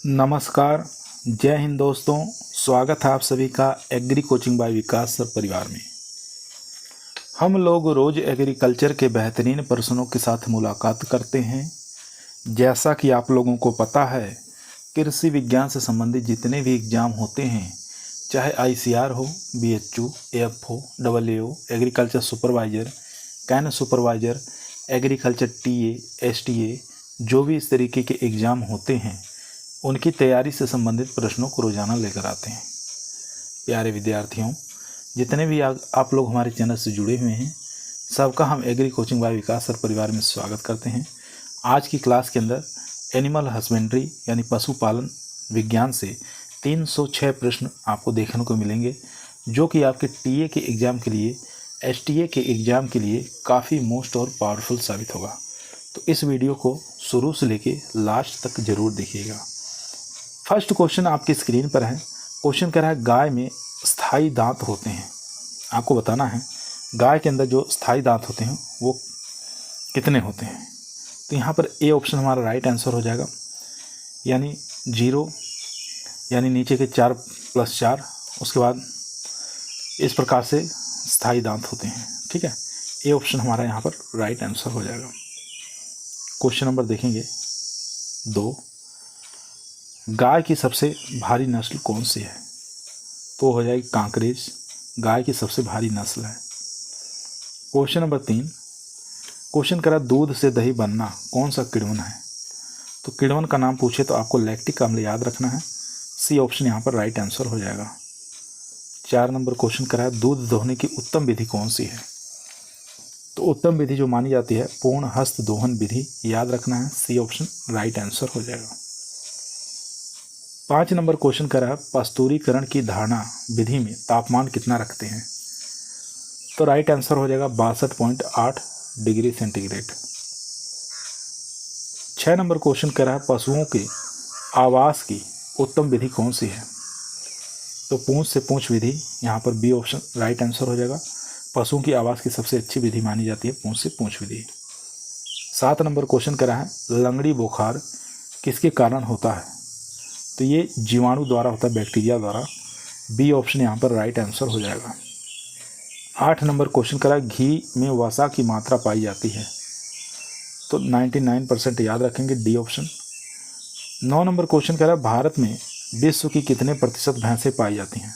नमस्कार। जय हिंद दोस्तों। स्वागत है आप सभी का एग्री कोचिंग बाय विकास सर परिवार में। हम लोग रोज़ एग्रीकल्चर के बेहतरीन प्रश्नों के साथ मुलाकात करते हैं। जैसा कि आप लोगों को पता है, कृषि विज्ञान से संबंधित जितने भी एग्ज़ाम होते हैं, चाहे ICR हो, BHU, AFO, AAO, agriculture supervisor, can supervisor, agriculture TA, STA, जो भी इस तरीके के एग्ज़ाम होते हैं, उनकी तैयारी से संबंधित प्रश्नों को रोज़ाना लेकर आते हैं। प्यारे विद्यार्थियों, जितने भी आप लोग हमारे चैनल से जुड़े हुए हैं, सबका हम एग्री कोचिंग बाय विकास सर परिवार में स्वागत करते हैं। आज की क्लास के अंदर एनिमल हस्बेंड्री यानी पशुपालन विज्ञान से 306 प्रश्न आपको देखने को मिलेंगे, जो कि आपके TA के एग्ज़ाम के लिए, STA के एग्ज़ाम के लिए काफ़ी मोस्ट और पावरफुल साबित होगा। तो इस वीडियो को शुरू से लेके लास्ट तक ज़रूर देखिएगा। फर्स्ट क्वेश्चन आपकी स्क्रीन पर है। क्वेश्चन कह रहा है, गाय में स्थायी दांत होते हैं। आपको बताना है गाय के अंदर जो स्थायी दांत होते हैं वो कितने होते हैं। तो यहाँ पर A ऑप्शन हमारा राइट आंसर हो जाएगा, यानी 0, यानी नीचे के 4 + 4, उसके बाद इस प्रकार से स्थायी दांत होते हैं। ठीक है, A ऑप्शन हमारा यहाँ पर राइट आंसर हो जाएगा। क्वेश्चन नंबर देखेंगे 2, गाय की सबसे भारी नस्ल कौन सी है। तो हो जाएगी कांकरेज, गाय की सबसे भारी नस्ल है। क्वेश्चन नंबर 3, क्वेश्चन करा दूध से दही बनना कौन सा किण्वन है। तो किण्वन का नाम पूछे तो आपको लैक्टिक अम्ल याद रखना है। C ऑप्शन यहाँ पर राइट आंसर हो जाएगा। 4 नंबर क्वेश्चन करा है, दूध दोहने की उत्तम विधि कौन सी है। तो उत्तम विधि जो मानी जाती है पूर्ण हस्त दोहन विधि, याद रखना है। C ऑप्शन राइट आंसर हो जाएगा। 5 नंबर क्वेश्चन कर रहा है, पास्तुरीकरण की धारणा विधि में तापमान कितना रखते हैं। तो राइट आंसर हो जाएगा 62.8 डिग्री सेंटीग्रेड। 6 नंबर क्वेश्चन कर रहा है, पशुओं के आवास की उत्तम विधि कौन सी है। तो पूंछ से पूंछ विधि, यहाँ पर B ऑप्शन राइट आंसर हो जाएगा। पशुओं की आवास की सबसे अच्छी विधि मानी जाती है पूंछ से पूंछ विधि। 7 नंबर क्वेश्चन कर रहा है, लंगड़ी बुखार किसके कारण होता है। तो ये जीवाणु द्वारा होता है, बैक्टीरिया द्वारा। B ऑप्शन यहाँ पर राइट आंसर हो जाएगा। 8 नंबर क्वेश्चन करा, घी में वसा की मात्रा पाई जाती है। तो 99% याद रखेंगे, D ऑप्शन। 9 नंबर क्वेश्चन करा, भारत में विश्व की कितने प्रतिशत भैंसें पाई जाती हैं।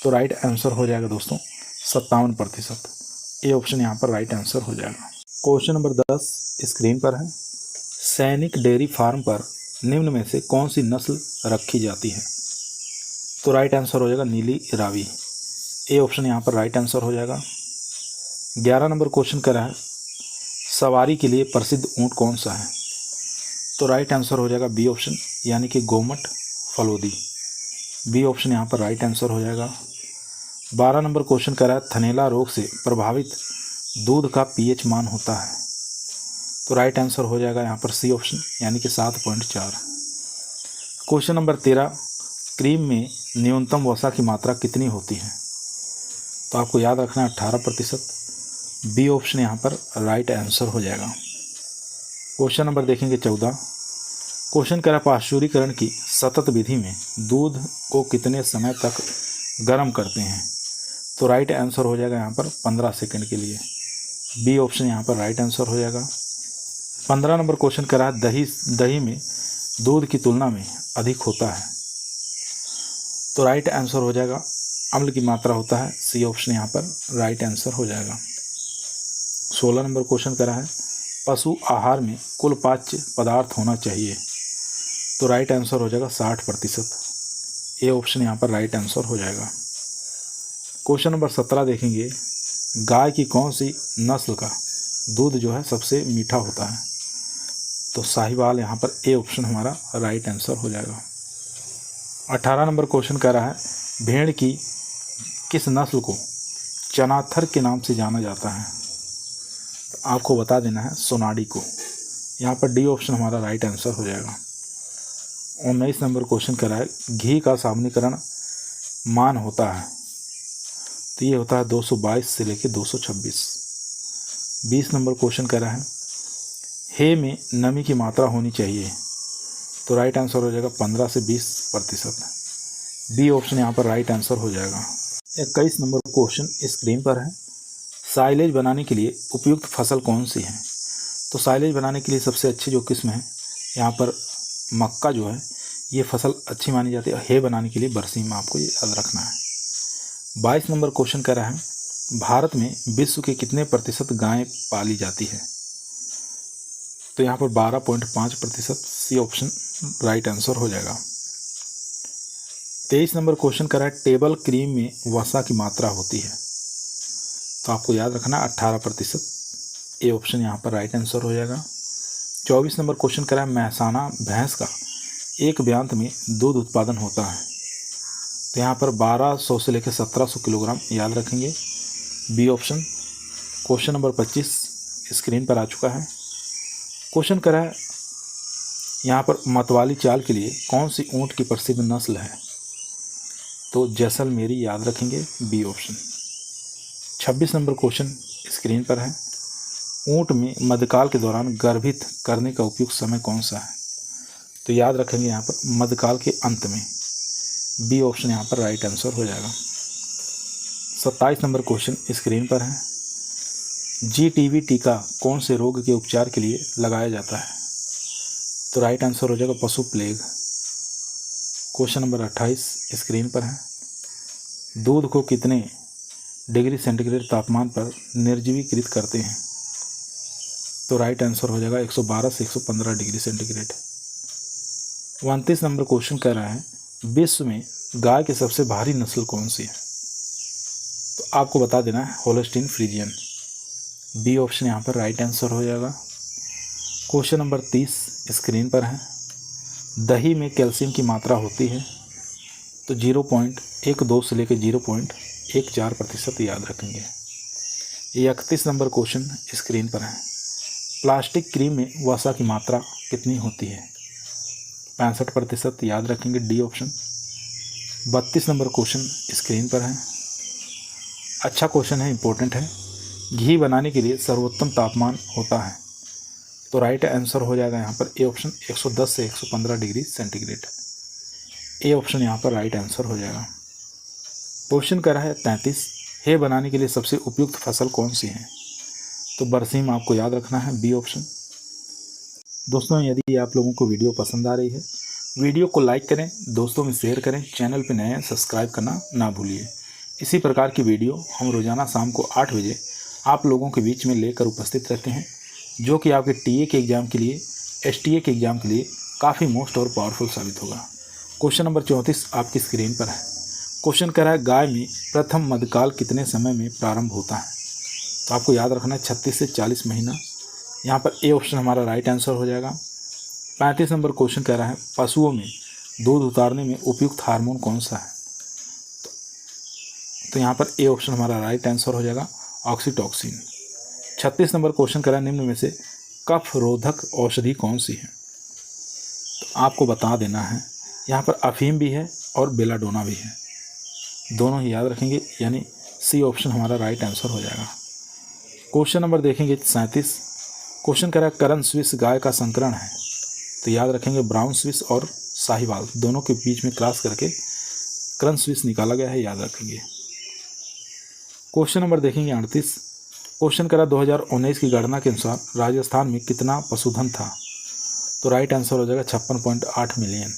तो राइट आंसर हो जाएगा दोस्तों 57%। A ऑप्शन यहाँ पर राइट आंसर हो जाएगा। क्वेश्चन नंबर 10 स्क्रीन पर है, सैनिक डेयरी फार्म पर निम्न में से कौन सी नस्ल रखी जाती है। तो राइट आंसर हो जाएगा नीली रावी। A ऑप्शन यहाँ पर राइट आंसर हो जाएगा। 11 नंबर क्वेश्चन कर रहा है, सवारी के लिए प्रसिद्ध ऊंट कौन सा है। तो राइट आंसर हो जाएगा B ऑप्शन, यानी कि गोमट फलोदी। B ऑप्शन यहाँ पर राइट आंसर हो जाएगा। 12 नंबर क्वेश्चन कर रहा है, थनैला रोग से प्रभावित दूध का pH मान होता है। तो राइट आंसर हो जाएगा यहाँ पर C ऑप्शन, यानी कि 7.4। क्वेश्चन नंबर 13, क्रीम में न्यूनतम वसा की मात्रा कितनी होती है। तो आपको याद रखना है 18%। B ऑप्शन यहाँ पर राइट आंसर हो जाएगा। क्वेश्चन नंबर देखेंगे 14, क्वेश्चन कह रहा है, पाश्चुरीकरण की सतत विधि में दूध को कितने समय तक गर्म करते हैं। तो राइट आंसर हो जाएगा यहाँ पर 15 सेकंड के लिए। B ऑप्शन यहाँ पर राइट आंसर हो जाएगा। 15 नंबर क्वेश्चन कह रहा है, दही में दूध की तुलना में अधिक होता है। तो राइट आंसर हो जाएगा अम्ल की मात्रा होता है। C ऑप्शन यहाँ पर राइट आंसर हो जाएगा। 16 नंबर क्वेश्चन कह रहा है, पशु आहार में कुल पाच्य पदार्थ होना चाहिए। तो राइट आंसर हो जाएगा 60%। A ऑप्शन यहाँ पर राइट आंसर हो जाएगा। क्वेश्चन नंबर 17 देखेंगे, गाय की कौन सी नस्ल का दूध जो है सबसे मीठा होता है। तो साहिवाल, यहाँ पर A ऑप्शन हमारा राइट आंसर हो जाएगा। 18 नंबर क्वेश्चन कह रहा है, भेड़ की किस नस्ल को चनाथर के नाम से जाना जाता है। तो आपको बता देना है सोनाडी को। यहाँ पर D ऑप्शन हमारा राइट आंसर हो जाएगा। 19 नंबर क्वेश्चन कह रहा है, घी का सामान्यीकरण मान होता है। तो ये होता है 222 से लेकर 226। 20 नंबर क्वेश्चन कह रहा है, हे में नमी की मात्रा होनी चाहिए। तो राइट आंसर हो जाएगा 15 से 20%। बी ऑप्शन यहाँ पर राइट आंसर हो जाएगा। 21 नंबर क्वेश्चन स्क्रीन पर है। साइलेज बनाने के लिए उपयुक्त फसल कौन सी है? तो साइलेज बनाने के लिए सबसे अच्छी जो किस्म है यहाँ पर मक्का जो है ये फसल अच्छी मानी जाती है। हे बनाने के लिए बरसीम आपको ये याद रखना है। 22 नंबर क्वेश्चन कह रहा है भारत में विश्व के कितने प्रतिशत गायें पाली जाती है? तो यहाँ पर 12.5%। सी ऑप्शन राइट आंसर हो जाएगा। 23 नंबर क्वेश्चन कह रहा है टेबल क्रीम में वसा की मात्रा होती है, तो आपको याद रखना 18%। ए ऑप्शन यहाँ पर राइट आंसर हो जाएगा। 24 नंबर क्वेश्चन कह रहा है महसाना भैंस का एक ब्यांत में दूध उत्पादन होता है, तो यहाँ पर 1200 से लेकर 1700 किलोग्राम याद रखेंगे। B option. Question number 25 screen पर आ चुका है। क्वेश्चन कह रहा है यहाँ पर मतवाली चाल के लिए कौन सी ऊँट की प्रसिद्ध नस्ल है? तो जैसलमेरी याद रखेंगे। B option. 26 number question screen पर है। ऊँट में मध्यकाल के दौरान गर्भित करने का उपयुक्त समय कौन सा है? तो याद रखेंगे यहाँ पर मध्यकाल के अंत में। बी ऑप्शन यहाँ पर राइट आंसर हो जाएगा। 27 नंबर क्वेश्चन स्क्रीन पर है। GTV टीका कौन से रोग के उपचार के लिए लगाया जाता है? तो राइट आंसर हो जाएगा पशु प्लेग। क्वेश्चन नंबर 28 स्क्रीन पर है। दूध को कितने डिग्री सेंटीग्रेड तापमान पर निर्जलीकृत करते हैं? तो राइट आंसर हो जाएगा 112 से 115 डिग्री सेंटीग्रेड। 29 नंबर क्वेश्चन कह रहा है विश्व में गाय की सबसे भारी नस्ल कौन सी है? तो आपको बता देना है होल्स्टीन फ्रीजियन। बी ऑप्शन यहाँ पर राइट आंसर हो जाएगा। क्वेश्चन नंबर 30 स्क्रीन पर है। दही में कैल्शियम की मात्रा होती है, तो 0.12 से लेकर 0.14% याद रखेंगे। 31 नंबर क्वेश्चन स्क्रीन पर है। प्लास्टिक क्रीम में वसा की मात्रा कितनी होती है? 65% याद रखेंगे। D option. 32 number question screen पर है। अच्छा क्वेश्चन है, इंपॉर्टेंट है। घी बनाने के लिए सर्वोत्तम तापमान होता है, तो राइट आंसर हो जाएगा यहाँ पर ए ऑप्शन 110 से 115 डिग्री सेंटीग्रेड। ए ऑप्शन यहाँ पर राइट आंसर हो जाएगा। क्वेश्चन कर रहा है 33 हे बनाने के लिए सबसे उपयुक्त फसल कौन सी है? तो बरसीम आपको याद रखना है। B option. दोस्तों यदि आप लोगों को वीडियो पसंद आ रही है, वीडियो को लाइक करें, दोस्तों में शेयर करें, चैनल पर नए हैं सब्सक्राइब करना ना भूलिए। इसी प्रकार की वीडियो हम रोज़ाना शाम को 8 बजे आप लोगों के बीच में लेकर उपस्थित रहते हैं, जो कि आपके टीए के एग्ज़ाम के लिए, एसटीए के एग्ज़ाम के लिए काफ़ी मोस्ट और पावरफुल साबित होगा। क्वेश्चन नंबर 34 आपकी स्क्रीन पर है। क्वेश्चन कह रहा है गाय में प्रथम मध्यकाल कितने समय में प्रारंभ होता है? तो आपको याद रखना है 36 से 40 महीना। यहाँ पर ए ऑप्शन हमारा राइट आंसर हो जाएगा। 35 नंबर क्वेश्चन कह रहा है पशुओं में दूध उतारने में उपयुक्त हार्मोन कौन सा है? तो यहाँ पर ए ऑप्शन हमारा राइट आंसर हो जाएगा ऑक्सीटॉक्सिन। 36 नंबर क्वेश्चन कह रहा है निम्न में से कफ रोधक औषधि कौन सी है? तो आपको बता देना है यहाँ पर अफीम भी है और बेलाडोना भी है, दोनों ही याद रखेंगे, यानी सी ऑप्शन हमारा राइट आंसर हो जाएगा। क्वेश्चन नंबर देखेंगे 37। क्वेश्चन कह रहा है करन स्विस गाय का संकरण है, तो याद रखेंगे ब्राउन स्विस और साहिवाल दोनों के बीच में क्रॉस करके करन स्विस निकाला गया है, याद रखेंगे। क्वेश्चन नंबर देखेंगे 38। क्वेश्चन करा 2019 की गणना के अनुसार राजस्थान में कितना पशुधन था? तो राइट आंसर हो जाएगा 56.8 मिलियन।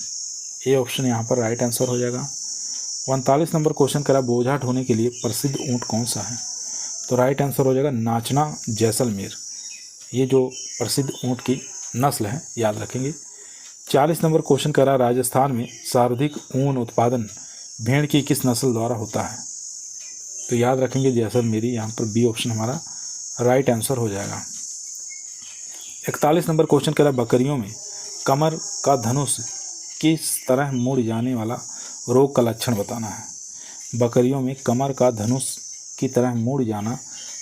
ए ऑप्शन यहाँ पर राइट आंसर हो जाएगा। 39 नंबर क्वेश्चन करा बोझा ढोने के लिए प्रसिद्ध ऊँट कौन सा है? तो राइट आंसर हो जाएगा नाचना जैसलमेर। ये जो प्रसिद्ध ऊँट की नस्ल है, याद रखेंगे। 40 नंबर क्वेश्चन करा राजस्थान में सर्वाधिक ऊन उत्पादन भेड़ की किस नस्ल द्वारा होता है? तो याद रखेंगे जैसलमेरी। यहाँ पर बी ऑप्शन हमारा राइट आंसर हो जाएगा। 41 नंबर क्वेश्चन कह रहा है बकरियों में कमर का धनुष किस तरह मुड़ जाने वाला रोग का लक्षण बताना है। बकरियों में कमर का धनुष की तरह मुड़ जाना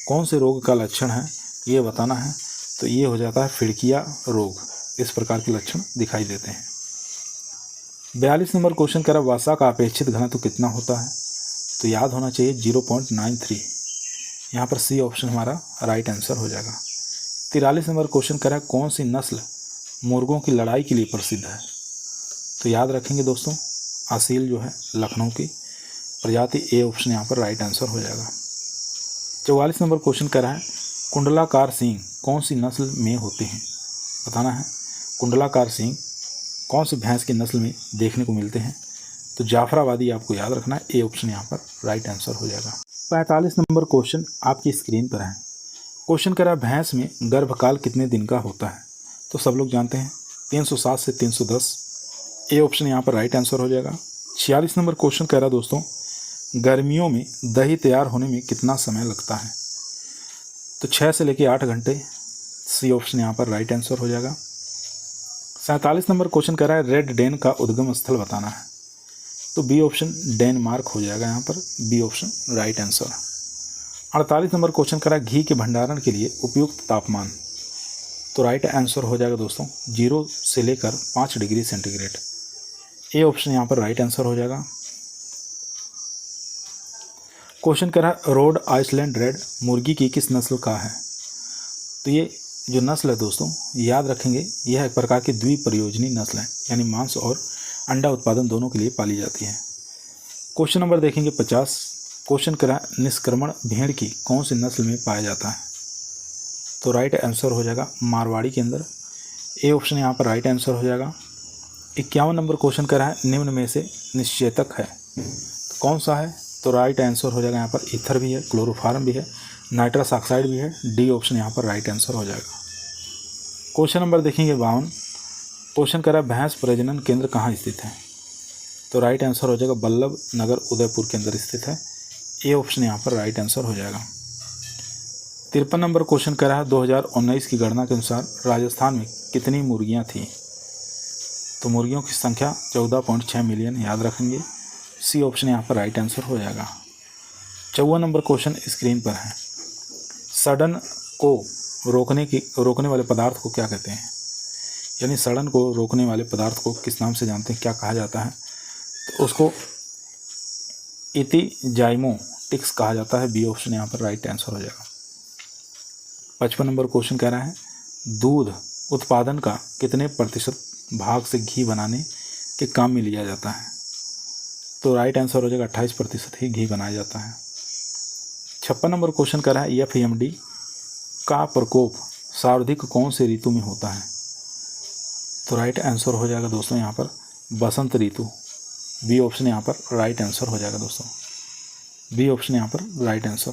कौन से रोग का लक्षण है, ये बताना है। तो ये हो जाता है फिड़किया रोग। इस प्रकार के लक्षण दिखाई देते हैं। 42 नंबर क्वेश्चन कह रहा है वसा का अपेक्षित घनत्व कितना होता है? तो याद होना चाहिए 0.93। यहाँ पर सी ऑप्शन हमारा राइट आंसर हो जाएगा। 43 नंबर क्वेश्चन कह रहा है कौन सी नस्ल मुर्गों की लड़ाई के लिए प्रसिद्ध है? तो याद रखेंगे दोस्तों, असील जो है लखनऊ की प्रजाति, ए ऑप्शन यहाँ पर राइट आंसर हो जाएगा। 44 नंबर क्वेश्चन कह रहा है कुंडलाकार सींग कौन सी नस्ल में होते हैं, बताना है। कुंडलाकार सींग कौन सी भैंस की नस्ल में देखने को मिलते हैं, तो जाफराबादी आपको याद रखना है, ए ऑप्शन यहाँ पर राइट आंसर हो जाएगा। 45 नंबर क्वेश्चन आपकी स्क्रीन पर है। क्वेश्चन कह रहा है भैंस में गर्भकाल कितने दिन का होता है, तो सब लोग जानते हैं 307 से 310, ए ऑप्शन यहाँ पर राइट आंसर हो जाएगा। 46 नंबर क्वेश्चन कह रहा है दोस्तों गर्मियों में दही तैयार होने में कितना समय लगता है, तो 6 से लेकर 8 घंटे, सी ऑप्शन यहाँ पर राइट आंसर हो जाएगा। 47 नंबर क्वेश्चन कह रहा है रेड डेन का उद्गम स्थल बताना है, तो बी ऑप्शन डेनमार्क हो जाएगा यहाँ पर, B option right answer. 48 number question कह रहा है घी के भंडारण के लिए उपयुक्त तापमान, तो राइट आंसर हो जाएगा दोस्तों 0 से लेकर 5 डिग्री सेंटीग्रेड, ए ऑप्शन यहाँ पर राइट आंसर हो जाएगा। क्वेश्चन कह रहा है रोड आइसलैंड रेड मुर्गी की किस नस्ल का है, तो ये जो नस्ल है दोस्तों याद रखेंगे, यह एक प्रकार की द्विप्रयोजनी नस्ल है, यानी मांस और अंडा उत्पादन दोनों के लिए पाली जाती है। क्वेश्चन नंबर देखेंगे 50। क्वेश्चन कह रहा है निष्क्रमण भेड़ की कौन सी नस्ल में पाया जाता है, तो राइट आंसर हो जाएगा मारवाड़ी के अंदर, ए ऑप्शन यहाँ पर राइट आंसर हो जाएगा। 51 नंबर क्वेश्चन कह रहा है निम्न में से निश्चेतक है, तो कौन सा है, तो राइट आंसर हो जाएगा यहाँ पर ईथर भी है, क्लोरोफार्म भी है, नाइट्रस ऑक्साइड भी है, डी ऑप्शन यहाँ पर राइट आंसर हो जाएगा। क्वेश्चन नंबर देखेंगे 52। क्वेश्चन कह रहा है भैंस प्रजनन केंद्र कहाँ स्थित है, तो राइट आंसर हो जाएगा बल्लभ नगर उदयपुर के अंदर स्थित है, ए ऑप्शन यहाँ पर राइट आंसर हो जाएगा। 53 नंबर क्वेश्चन कह रहा है 2019 की गणना के अनुसार राजस्थान में कितनी मुर्गियाँ थीं, तो मुर्गियों की संख्या 14.6 मिलियन, याद रखेंगे, सी ऑप्शन यहाँ पर राइट आंसर हो जाएगा। 54 नंबर क्वेश्चन स्क्रीन पर है सड़न को रोकने वाले पदार्थ को क्या कहते हैं, यानी सड़न को रोकने वाले पदार्थ को किस नाम से जानते हैं, क्या कहा जाता है, तो उसको इथिजाइमोटिक्स कहा जाता है, बी ऑप्शन यहाँ पर राइट आंसर हो जाएगा। 55 नंबर क्वेश्चन कह रहा है दूध उत्पादन का कितने प्रतिशत भाग से घी बनाने के काम में लिया जाता है, तो राइट आंसर हो जाएगा 28% ही घी बनाया जाता है। 56 नंबर क्वेश्चन कह रहा है एफएमडी का प्रकोप सर्वाधिक कौन से ऋतु में होता है, तो राइट आंसर हो जाएगा दोस्तों यहाँ पर बसंत ऋतु, बी ऑप्शन यहाँ पर राइट आंसर हो जाएगा दोस्तों, बी ऑप्शन यहाँ पर राइट आंसर।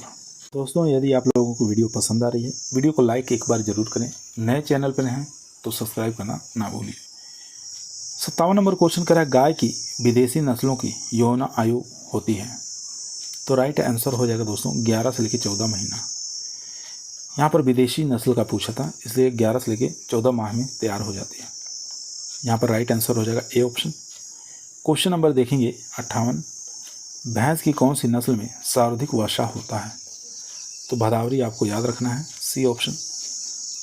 दोस्तों यदि आप लोगों को वीडियो पसंद आ रही है, वीडियो को लाइक एक बार ज़रूर करें, नए चैनल पर हैं तो सब्सक्राइब करना ना भूलिए। 57 नंबर क्वेश्चन कह रहा है गाय की विदेशी नस्लों की यौन आयु होती है, तो राइट आंसर हो जाएगा दोस्तों 11 से लेकर 14 महीना। यहाँ पर विदेशी नस्ल का पूछा था, इसलिए 11 से लेकर 14 माह में तैयार हो जाती है, यहाँ पर राइट आंसर हो जाएगा ए ऑप्शन। क्वेश्चन नंबर देखेंगे 58। भैंस की कौन सी नस्ल में सर्वाधिक वर्षा होता है, तो भदावरी आपको याद रखना है, सी ऑप्शन।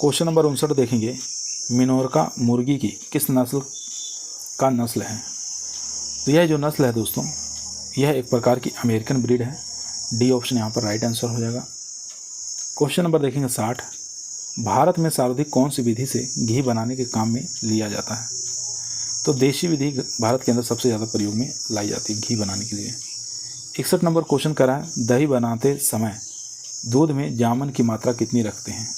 क्वेश्चन नंबर 59 देखेंगे मिनोरका मुर्गी की किस नस्ल का नस्ल है, तो यह जो नस्ल है दोस्तों यह एक प्रकार की अमेरिकन ब्रीड है, डी ऑप्शन यहाँ पर राइट आंसर हो जाएगा। क्वेश्चन नंबर देखेंगे 60। भारत में सर्वाधिक कौन सी विधि से घी बनाने के काम में लिया जाता है, तो देशी विधि भारत के अंदर सबसे ज़्यादा प्रयोग में लाई जाती है घी बनाने के लिए। 61 नंबर क्वेश्चन कह रहा है दही बनाते समय दूध में जामन की मात्रा कितनी रखते हैं,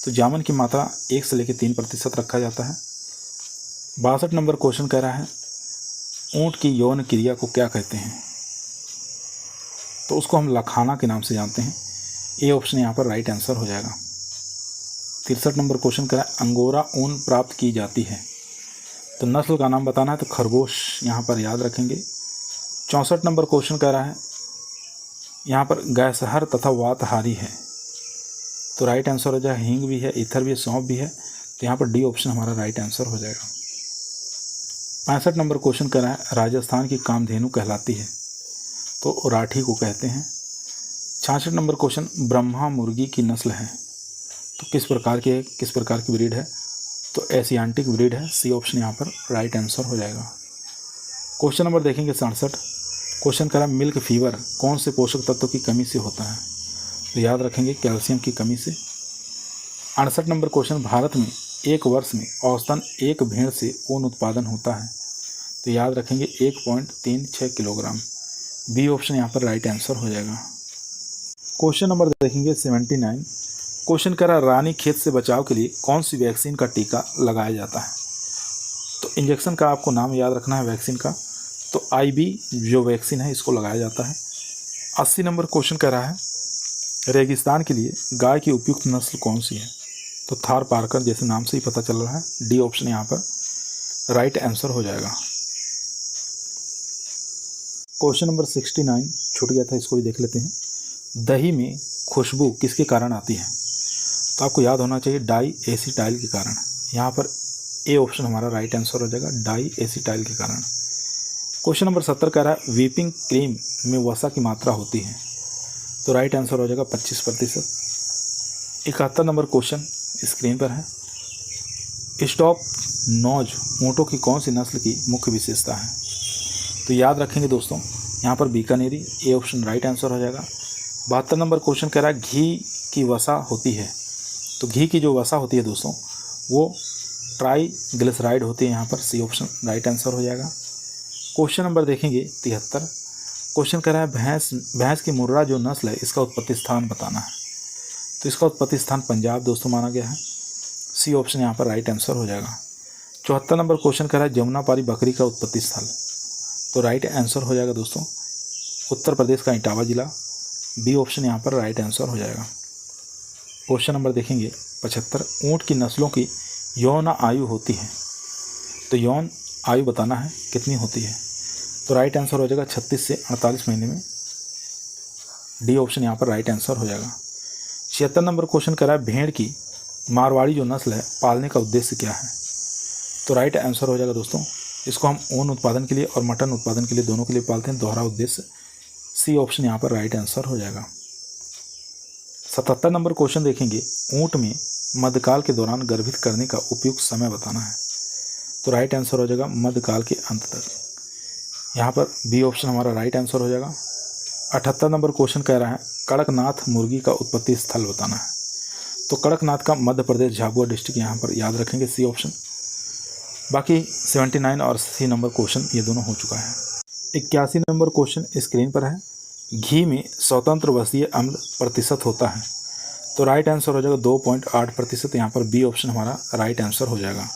तो जामन की मात्रा 1 से लेकर 3% रखा जाता है। 62 नंबर क्वेश्चन कह रहा है ऊँट की यौन क्रिया को क्या कहते हैं, तो उसको हम लखाना के नाम से जानते हैं, ए ऑप्शन यहाँ पर राइट आंसर हो जाएगा। 63 नंबर क्वेश्चन कह रहा है अंगोरा ऊन प्राप्त की जाती है, तो नस्ल का नाम बताना है, तो खरगोश यहाँ पर याद रखेंगे। 64 नंबर क्वेश्चन कह रहा है यहाँ पर गैसहर तथा वातहारी है, तो राइट आंसर हो जाएगा हींग भी है, ईथर भी है, सौंफ भी है, तो यहाँ पर डी ऑप्शन हमारा राइट आंसर हो जाएगा। 65 नंबर क्वेश्चन कह रहा है राजस्थान की कामधेनु कहलाती है, तो राठी को कहते हैं। 66 नंबर क्वेश्चन ब्रह्मा मुर्गी की नस्ल है, तो किस प्रकार की है, किस प्रकार की ब्रीड है, तो एशियाटिक ब्रीड है, सी ऑप्शन यहाँ पर राइट आंसर हो जाएगा। क्वेश्चन नंबर देखेंगे 67। क्वेश्चन कह रहा है मिल्क फीवर कौन से पोषक तत्व की कमी से होता है, तो याद रखेंगे कैल्शियम की कमी से। 68 नंबर क्वेश्चन भारत में एक वर्ष में औसतन एक भेड़ से ऊन उत्पादन होता है, तो याद रखेंगे 1.36 किलोग्राम। बी ऑप्शन यहाँ पर राइट आंसर हो जाएगा। क्वेश्चन नंबर देखेंगे 79। क्वेश्चन कह रहा है रानी खेत से बचाव के लिए कौन सी वैक्सीन का टीका लगाया जाता है। तो इंजेक्शन का आपको नाम याद रखना है वैक्सीन का। तो IB जो वैक्सीन है इसको लगाया जाता है। 80 नंबर क्वेश्चन कह रहा है रेगिस्तान के लिए गाय की उपयुक्त नस्ल कौन सी है। तो थार पारकर, जैसे नाम से ही पता चल रहा है, डी ऑप्शन यहाँ पर राइट आंसर हो जाएगा। क्वेश्चन नंबर 69 छूट गया था, इसको भी देख लेते हैं। दही में खुशबू किसके कारण आती है। तो आपको याद होना चाहिए डाई एसिटाइल के कारण। यहाँ पर ए ऑप्शन हमारा राइट आंसर हो जाएगा, डाई एसिटाइल के कारण। क्वेश्चन नंबर 70 कह रहा है व्हिपिंग क्रीम में वसा की मात्रा होती है। तो राइट आंसर हो जाएगा 25%। 71 नंबर क्वेश्चन स्क्रीन पर है। स्टॉप नॉज ऊँटों की कौन सी नस्ल की मुख्य विशेषता है। तो याद रखेंगे दोस्तों, यहाँ पर बीकानेरी, ए ऑप्शन राइट आंसर हो जाएगा। 72 नंबर क्वेश्चन कह रहा है घी की वसा होती है। तो घी की जो वसा होती है दोस्तों वो ट्राइग्लिसराइड होती है, यहाँ पर सी ऑप्शन राइट आंसर हो जाएगा। क्वेश्चन नंबर देखेंगे 73। क्वेश्चन कह रहा है भैंस की मुर्रा जो नस्ल है इसका उत्पत्ति स्थान बताना है। तो इसका उत्पत्ति स्थान पंजाब दोस्तों माना गया है, सी ऑप्शन यहाँ पर राइट आंसर हो जाएगा। 74 नंबर क्वेश्चन कह रहा है जमुनापारी बकरी का उत्पत्ति स्थल। तो राइट आंसर हो जाएगा दोस्तों उत्तर प्रदेश का इटावा जिला, बी ऑप्शन यहाँ पर राइट आंसर हो जाएगा। क्वेश्चन नंबर देखेंगे 75। ऊँट की नस्लों की यौन आयु होती है। तो यौन आयु बताना है कितनी होती है। तो राइट आंसर हो जाएगा 36 से 48 महीने में, डी ऑप्शन यहाँ पर राइट आंसर हो जाएगा। 76 नंबर क्वेश्चन कह रहा है भेड़ की मारवाड़ी जो नस्ल है पालने का उद्देश्य क्या है। तो राइट आंसर हो जाएगा दोस्तों, इसको हम ऊन उत्पादन के लिए और मटन उत्पादन के लिए दोनों के लिए पालते हैं, दोहरा उद्देश्य, सी ऑप्शन यहाँ पर राइट आंसर हो जाएगा। 77 नंबर क्वेश्चन देखेंगे ऊँट में मध्यकाल के दौरान गर्भित करने का उपयुक्त समय बताना है। तो राइट आंसर हो जाएगा मध्यकाल के अंत तक, यहाँ पर बी ऑप्शन हमारा राइट आंसर हो जाएगा। 78 नंबर क्वेश्चन कह रहा है कड़कनाथ मुर्गी का उत्पत्ति स्थल बताना है। तो कड़कनाथ का मध्य प्रदेश झाबुआ डिस्ट्रिक्ट यहाँ पर याद रखेंगे, सी ऑप्शन। बाकी 79 और 80 नंबर क्वेश्चन ये दोनों हो चुका है। 81 नंबर क्वेश्चन स्क्रीन पर है घी में स्वतंत्र वसीय अम्ल प्रतिशत होता है। तो राइट आंसर हो जाएगा 2.8%, यहाँ पर बी ऑप्शन हमारा राइट आंसर हो जाएगा।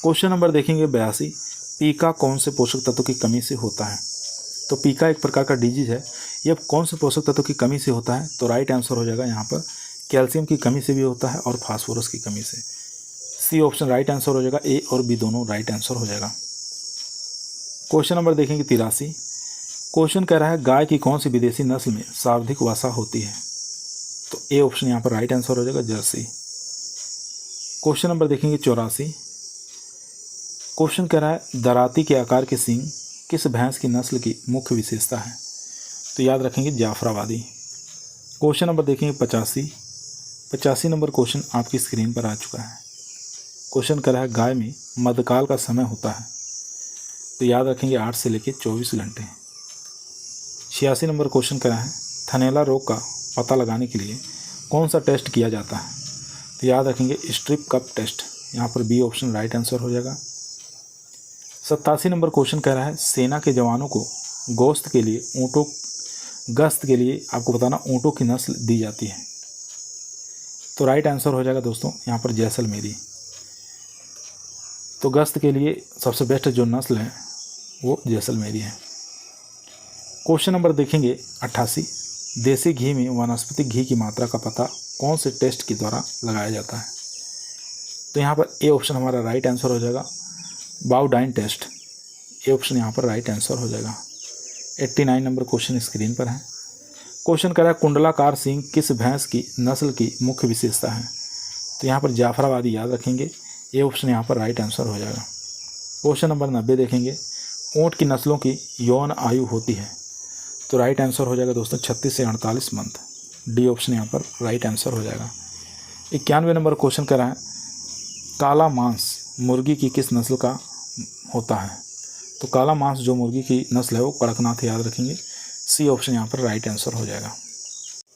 क्वेश्चन नंबर देखेंगे 82। पीका कौन से पोषक तत्व की कमी से होता है। तो पीका एक प्रकार का डिजीज है, यह कौन से पोषक तत्व की कमी से होता है। तो राइट आंसर हो जाएगा यहाँ पर कैल्शियम की कमी से भी होता है और फास्फोरस की कमी से, सी ऑप्शन राइट आंसर हो जाएगा। ए और बी दोनों राइट आंसर हो जाएगा। क्वेश्चन नंबर देखेंगे 83। क्वेश्चन कह रहा है गाय की कौन सी विदेशी नस्ल में सर्वाधिक वसा होती है। तो ए ऑप्शन यहाँ पर राइट आंसर हो जाएगा, जर्सी। क्वेश्चन नंबर देखेंगे 84। क्वेश्चन कह रहा है दराती के आकार के सींग किस भैंस की नस्ल की मुख्य विशेषता है। तो याद रखेंगे जाफराबादी। क्वेश्चन नंबर देखेंगे 85 नंबर क्वेश्चन आपकी स्क्रीन पर आ चुका है। क्वेश्चन कह रहा है गाय में मध्यकाल का समय होता है। तो याद रखेंगे 8 से लेकर 24 घंटे। 86 नंबर क्वेश्चन कह रहा है थनैला रोग का पता लगाने के लिए कौन सा टेस्ट किया जाता है। तो याद रखेंगे स्ट्रिप कप टेस्ट, यहाँ पर बी ऑप्शन राइट आंसर हो जाएगा। 87 नंबर क्वेश्चन कह रहा है सेना के जवानों को गोश्त के लिए ऊँटों गश्त के लिए आपको बताना ऊँटों की नस्ल दी जाती है। तो राइट आंसर हो जाएगा दोस्तों यहाँ पर जैसलमेरी। तो गश्त के लिए सबसे बेस्ट जो नस्ल है वो जैसलमेरी है। क्वेश्चन नंबर देखेंगे 88। देसी घी में वनस्पति घी की मात्रा का पता कौन से टेस्ट के द्वारा लगाया जाता है। तो यहाँ पर ए ऑप्शन हमारा राइट आंसर हो जाएगा, बाउडाइन टेस्ट, ए ऑप्शन यहाँ पर राइट आंसर हो जाएगा। 89 नंबर क्वेश्चन स्क्रीन पर है। क्वेश्चन कर रहा है कुंडलाकार सींग किस भैंस की नस्ल की मुख्य विशेषता है। तो यहाँ पर जाफराबादी याद रखेंगे, ए ऑप्शन यहाँ पर राइट आंसर हो जाएगा। क्वेश्चन नंबर 90 देखेंगे ऊँट की नस्लों की यौन आयु होती है। तो राइट आंसर हो जाएगा दोस्तों 36 से 48 मंथ, डी ऑप्शन यहाँ पर राइट आंसर हो जाएगा। 91 नंबर क्वेश्चन कर रहा है काला मांस मुर्गी की किस नस्ल का होता है। तो काला मांस जो मुर्गी की नस्ल है वो कड़कनाथ याद रखेंगे, सी ऑप्शन यहाँ पर राइट आंसर हो जाएगा।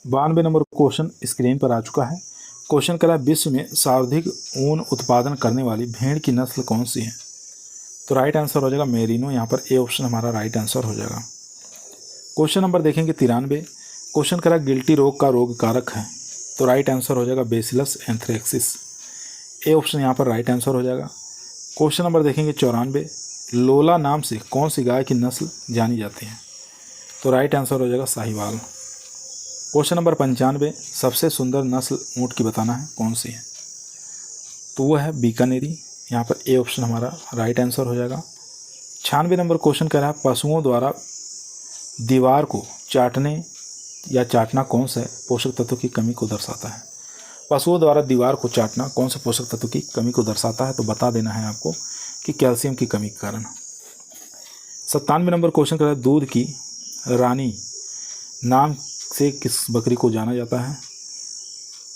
92 नंबर क्वेश्चन स्क्रीन पर आ चुका है। क्वेश्चन करा विश्व में सर्वाधिक ऊन उत्पादन करने वाली भेड़ की नस्ल कौन सी है। तो राइट आंसर हो जाएगा मेरिनो, यहाँ पर ए ऑप्शन हमारा राइट आंसर हो जाएगा। क्वेश्चन नंबर देखेंगे 93। क्वेश्चन करा गिल्टी रोग का रोग कारक है, तो राइट आंसर हो जाएगा बेसिलस एंथ्रेक्सिस, ए ऑप्शन यहाँ पर राइट आंसर हो जाएगा। क्वेश्चन नंबर देखेंगे 94। लोला नाम से कौन सी गाय की नस्ल जानी जाती है, तो राइट आंसर हो जाएगा साहिवाल। Question number 95। सबसे सुंदर नस्ल ऊँट की बताना है, कौन सी है, तो वो है बीकानेरी, यहाँ पर ए ऑप्शन हमारा राइट आंसर हो जाएगा। 96 नंबर क्वेश्चन कह रहा है पशुओं द्वारा दीवार को चाटने या चाटना कौन से पोषक तत्व की कमी को दर्शाता है। पशुओं द्वारा दीवार को चाटना कौन से पोषक तत्व की कमी को दर्शाता है, तो बता देना है आपको कि कैल्शियम की कमी के कारण। 97 नंबर क्वेश्चन कर रहा है दूध की रानी नाम से किस बकरी को जाना जाता है,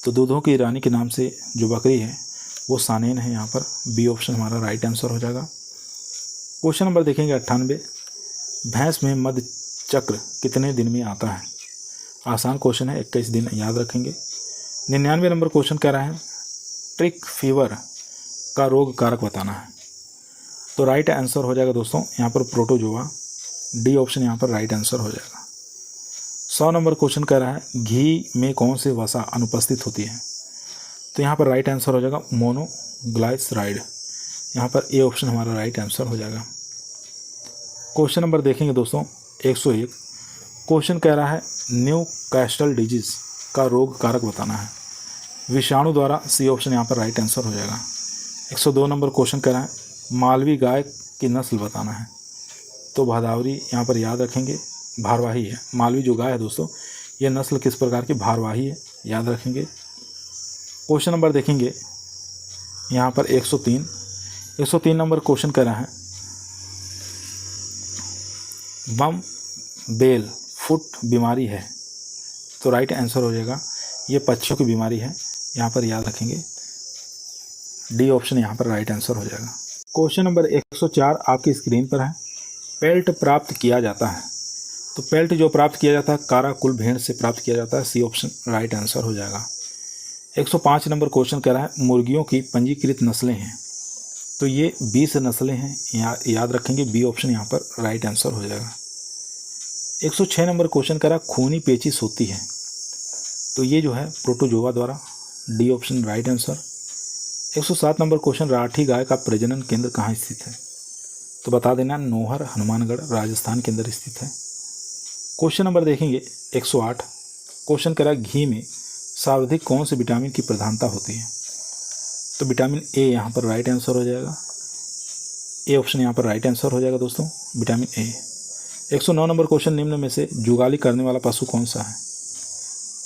तो दूधों की रानी के नाम से जो बकरी है वो सानेन है, यहाँ पर बी ऑप्शन हमारा राइट आंसर हो जाएगा। क्वेश्चन नंबर देखेंगे 98। भैंस में मध्य चक्र कितने दिन में आता है, आसान क्वेश्चन है, 21 दिन याद रखेंगे। 99 नंबर क्वेश्चन कह रहा है ट्रिक फीवर का रोग कारक बताना है, तो राइट आंसर हो जाएगा दोस्तों यहाँ पर प्रोटोजोआ, डी ऑप्शन यहाँ पर राइट आंसर हो जाएगा। 100 नंबर क्वेश्चन कह रहा है घी में कौन से वसा अनुपस्थित होती है, तो यहाँ पर राइट आंसर हो जाएगा मोनोग्लाइसराइड, यहाँ पर ए ऑप्शन हमारा राइट आंसर हो जाएगा। क्वेश्चन नंबर देखेंगे दोस्तों 101। क्वेश्चन कह रहा है न्यू कैस्टल डिजीज का रोग कारक बताना है, विषाणु द्वारा, सी ऑप्शन यहाँ पर राइट आंसर हो जाएगा। 102 नंबर क्वेश्चन कह रहा है मालवी गाय की नस्ल बताना है, तो भदावरी यहाँ पर याद रखेंगे, भारवाही है। मालवी जो गाय है दोस्तों ये नस्ल किस प्रकार की, भारवाही है, याद रखेंगे। क्वेश्चन नंबर देखेंगे यहाँ पर 103 नंबर क्वेश्चन कह रहा है बम बेल फुट बीमारी है, तो राइट आंसर हो जाएगा ये पक्षियों की बीमारी है, यहाँ पर याद रखेंगे, डी ऑप्शन यहाँ पर राइट आंसर हो जाएगा। क्वेश्चन नंबर 104 आपकी स्क्रीन पर है। पेल्ट प्राप्त किया जाता है, तो पेल्ट जो प्राप्त किया जाता है काराकुल भेड़ से प्राप्त किया जाता है, सी ऑप्शन राइट आंसर हो जाएगा। 105 नंबर क्वेश्चन कह रहा है मुर्गियों की पंजीकृत नस्लें हैं, तो ये 20 नस्लें हैं, याद रखेंगे, बी ऑप्शन यहाँ पर राइट आंसर हो जाएगा। 106 नंबर क्वेश्चन कह रहा है खूनी पेचिश होती है, तो ये जो है प्रोटोजोआ द्वारा, D option right answer. 107 number question Rathi गाय का प्रजनन केंद्र कहाँ स्थित है, तो बता देना नौहर हनुमानगढ़ राजस्थान के अंदर स्थित है। क्वेश्चन नंबर देखेंगे 108। क्वेश्चन कह रहा है घी में सर्वाधिक कौन से विटामिन की प्रधानता होती है, तो विटामिन ए यहाँ पर राइट आंसर हो जाएगा, ए ऑप्शन यहाँ पर राइट आंसर हो जाएगा दोस्तों, विटामिन ए। 109 नंबर क्वेश्चन निम्न में से जुगाली करने वाला पशु कौन सा है,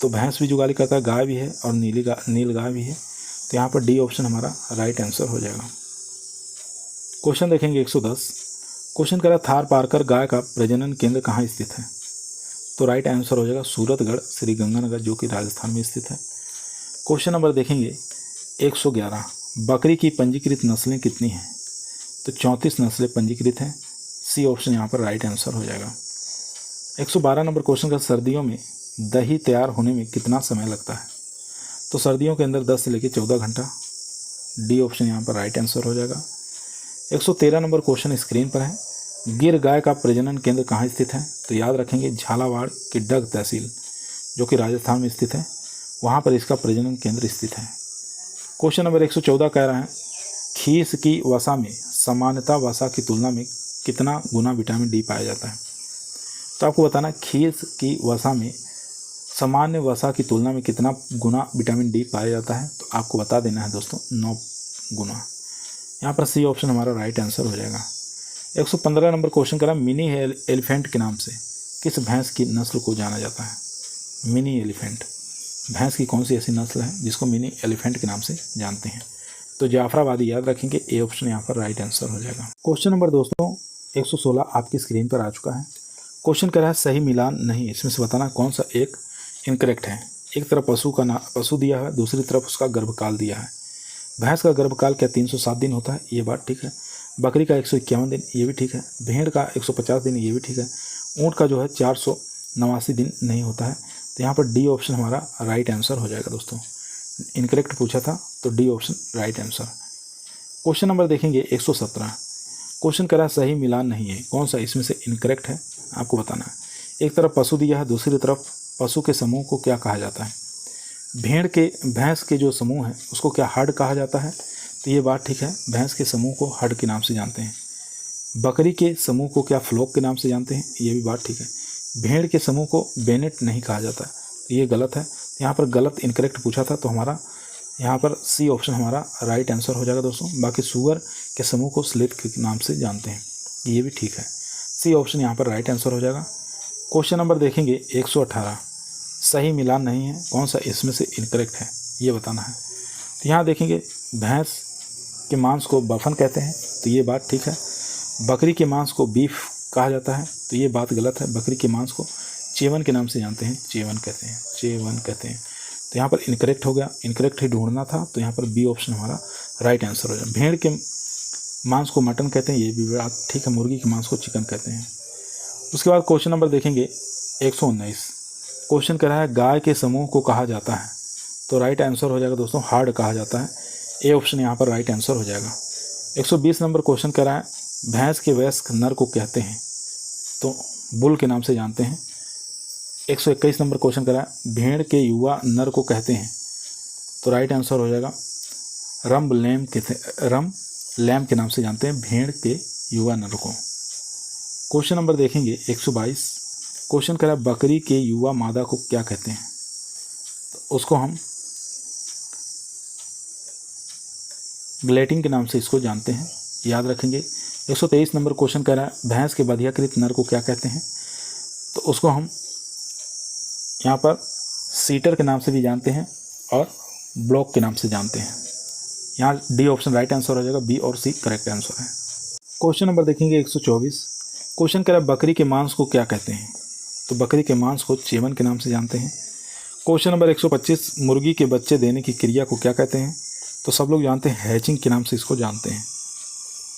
तो भैंस भी जुगाली करता है, गाय भी है और नील गाय भी है, तो यहाँ पर डी ऑप्शन हमारा राइट आंसर हो जाएगा। क्वेश्चन देखेंगे 110। क्वेश्चन कह रहा है थार पारकर गाय का प्रजनन केंद्र कहाँ स्थित है, तो राइट आंसर हो जाएगा सूरतगढ़ श्री गंगानगर जो कि राजस्थान में स्थित है। क्वेश्चन नंबर देखेंगे 111। बकरी की पंजीकृत नस्लें कितनी हैं, तो 34 नस्लें पंजीकृत हैं, सी ऑप्शन यहाँ पर राइट आंसर हो जाएगा। 112 नंबर क्वेश्चन का सर्दियों में दही तैयार होने में कितना समय लगता है, तो सर्दियों के अंदर 10 से लेकर 14 घंटा, डी ऑप्शन यहाँ पर राइट आंसर हो जाएगा। 113 नंबर क्वेश्चन स्क्रीन पर है गिर गाय का प्रजनन केंद्र कहाँ स्थित है, तो याद रखेंगे झालावाड़ की डग तहसील जो कि राजस्थान में स्थित है, वहाँ पर इसका प्रजनन केंद्र स्थित है। क्वेश्चन नंबर 114 कह रहा है खीस की वसा में सामान्यता वसा की तुलना में कितना गुना विटामिन डी पाया जाता है, तो आपको बताना खीस की वसा में सामान्य वसा की तुलना में कितना गुना विटामिन डी पाया जाता है, तो आपको बता देना है दोस्तों 9 गुना, यहाँ पर सी ऑप्शन हमारा राइट आंसर हो जाएगा। 115 नंबर क्वेश्चन करा मिनी एलिफेंट के नाम से किस भैंस की नस्ल को जाना जाता है, मिनी एलिफेंट भैंस की कौन सी ऐसी नस्ल है जिसको मिनी एलिफेंट के नाम से जानते हैं, तो जाफराबादी याद रखेंगे, ए ऑप्शन यहाँ पर राइट आंसर हो जाएगा। क्वेश्चन नंबर दोस्तों 116 आपकी स्क्रीन पर आ चुका है। क्वेश्चन कह रहा है सही मिलान नहीं, इसमें से बताना कौन सा एक इनकरेक्ट है। एक तरफ पशु दिया है, दूसरी तरफ उसका गर्भकाल दिया है। भैंस का गर्भकाल क्या 307 दिन होता है, ये बात ठीक है। बकरी का 151 दिन, ये भी ठीक है। भेड़ का 150 दिन, ये भी ठीक है। ऊँट का जो है 489 दिन नहीं होता है, तो यहाँ पर डी ऑप्शन हमारा राइट आंसर हो जाएगा दोस्तों। इनकरेक्ट पूछा था तो D option right answer. Question number देखेंगे 117। क्वेश्चन करा सही मिलान नहीं है, कौन सा इसमें से इनकरेक्ट है आपको बताना है। एक तरफ पशु दिया है, दूसरी तरफ पशु के समूह को क्या कहा जाता है। भैंस के जो समूह है उसको क्या हर्ड कहा जाता है, तो ये बात ठीक है, भैंस के समूह को हर्ड के नाम से जानते हैं। बकरी के समूह को क्या फ्लॉक के नाम से जानते हैं, ये भी बात ठीक है। भेड़ के समूह को बेनेट नहीं कहा जाता, तो ये गलत है। यहाँ पर गलत इनकरेक्ट पूछा था, तो हमारा यहाँ पर सी ऑप्शन हमारा राइट आंसर हो जाएगा दोस्तों। बाकी सुअर के समूह को स्लेथ के नाम से जानते हैं, ये भी ठीक है। सी ऑप्शन यहाँ पर राइट आंसर हो जाएगा। क्वेश्चन नंबर देखेंगे 118, सही मिलान नहीं है, कौन सा इसमें से इनकरेक्ट है ये बताना है। तो यहाँ देखेंगे भैंस के मांस को बफन कहते हैं, तो ये बात ठीक है। बकरी के मांस को बीफ कहा जाता है, तो ये बात गलत है। बकरी के मांस को चेवन के नाम से जानते हैं, चेवन कहते हैं। तो यहाँ पर इनकरेक्ट हो गया, इनकरेक्ट ही ढूंढना था, तो यहाँ पर बी ऑप्शन हमारा राइट आंसर हो जाए। भेड़ के मांस को मटन कहते हैं, ये भी बात ठीक है। मुर्गी के मांस को चिकन कहते हैं। उसके बाद क्वेश्चन नंबर देखेंगे 119, क्वेश्चन कह रहा है गाय के समूह को कहा जाता है, तो राइट आंसर हो जाएगा दोस्तों हार्ड कहा जाता है। ए ऑप्शन यहाँ पर राइट आंसर हो जाएगा। 120 नंबर क्वेश्चन कह रहा है भैंस के वयस्क नर को कहते हैं, तो बुल के नाम से जानते हैं। 121 नंबर क्वेश्चन कह रहा है भेड़ के युवा नर को कहते हैं, तो राइट आंसर हो जाएगा रम लैम के नाम से जानते हैं भेड़ के युवा नर को। क्वेश्चन नंबर देखेंगे 122, क्वेश्चन कह रहा है बकरी के युवा मादा को क्या कहते हैं, तो उसको हम ग्लेटिंग के नाम से इसको जानते हैं, याद रखेंगे। 123 नंबर क्वेश्चन कह रहा है भैंस के बधियाकृत नर को क्या कहते हैं, तो उसको हम यहाँ पर सीटर के नाम से भी जानते हैं और ब्लॉक के नाम से जानते हैं। यहाँ डी ऑप्शन राइट आंसर हो जाएगा, बी और सी करेक्ट आंसर है। क्वेश्चन नंबर देखेंगे 124, क्वेश्चन कह रहा है बकरी के मांस को क्या कहते हैं, तो बकरी के मांस को चेवन के नाम से जानते हैं। क्वेश्चन नंबर 125, मुर्गी के बच्चे देने की क्रिया को क्या कहते हैं, तो सब लोग जानते हैं हैचिंग के नाम से इसको जानते हैं।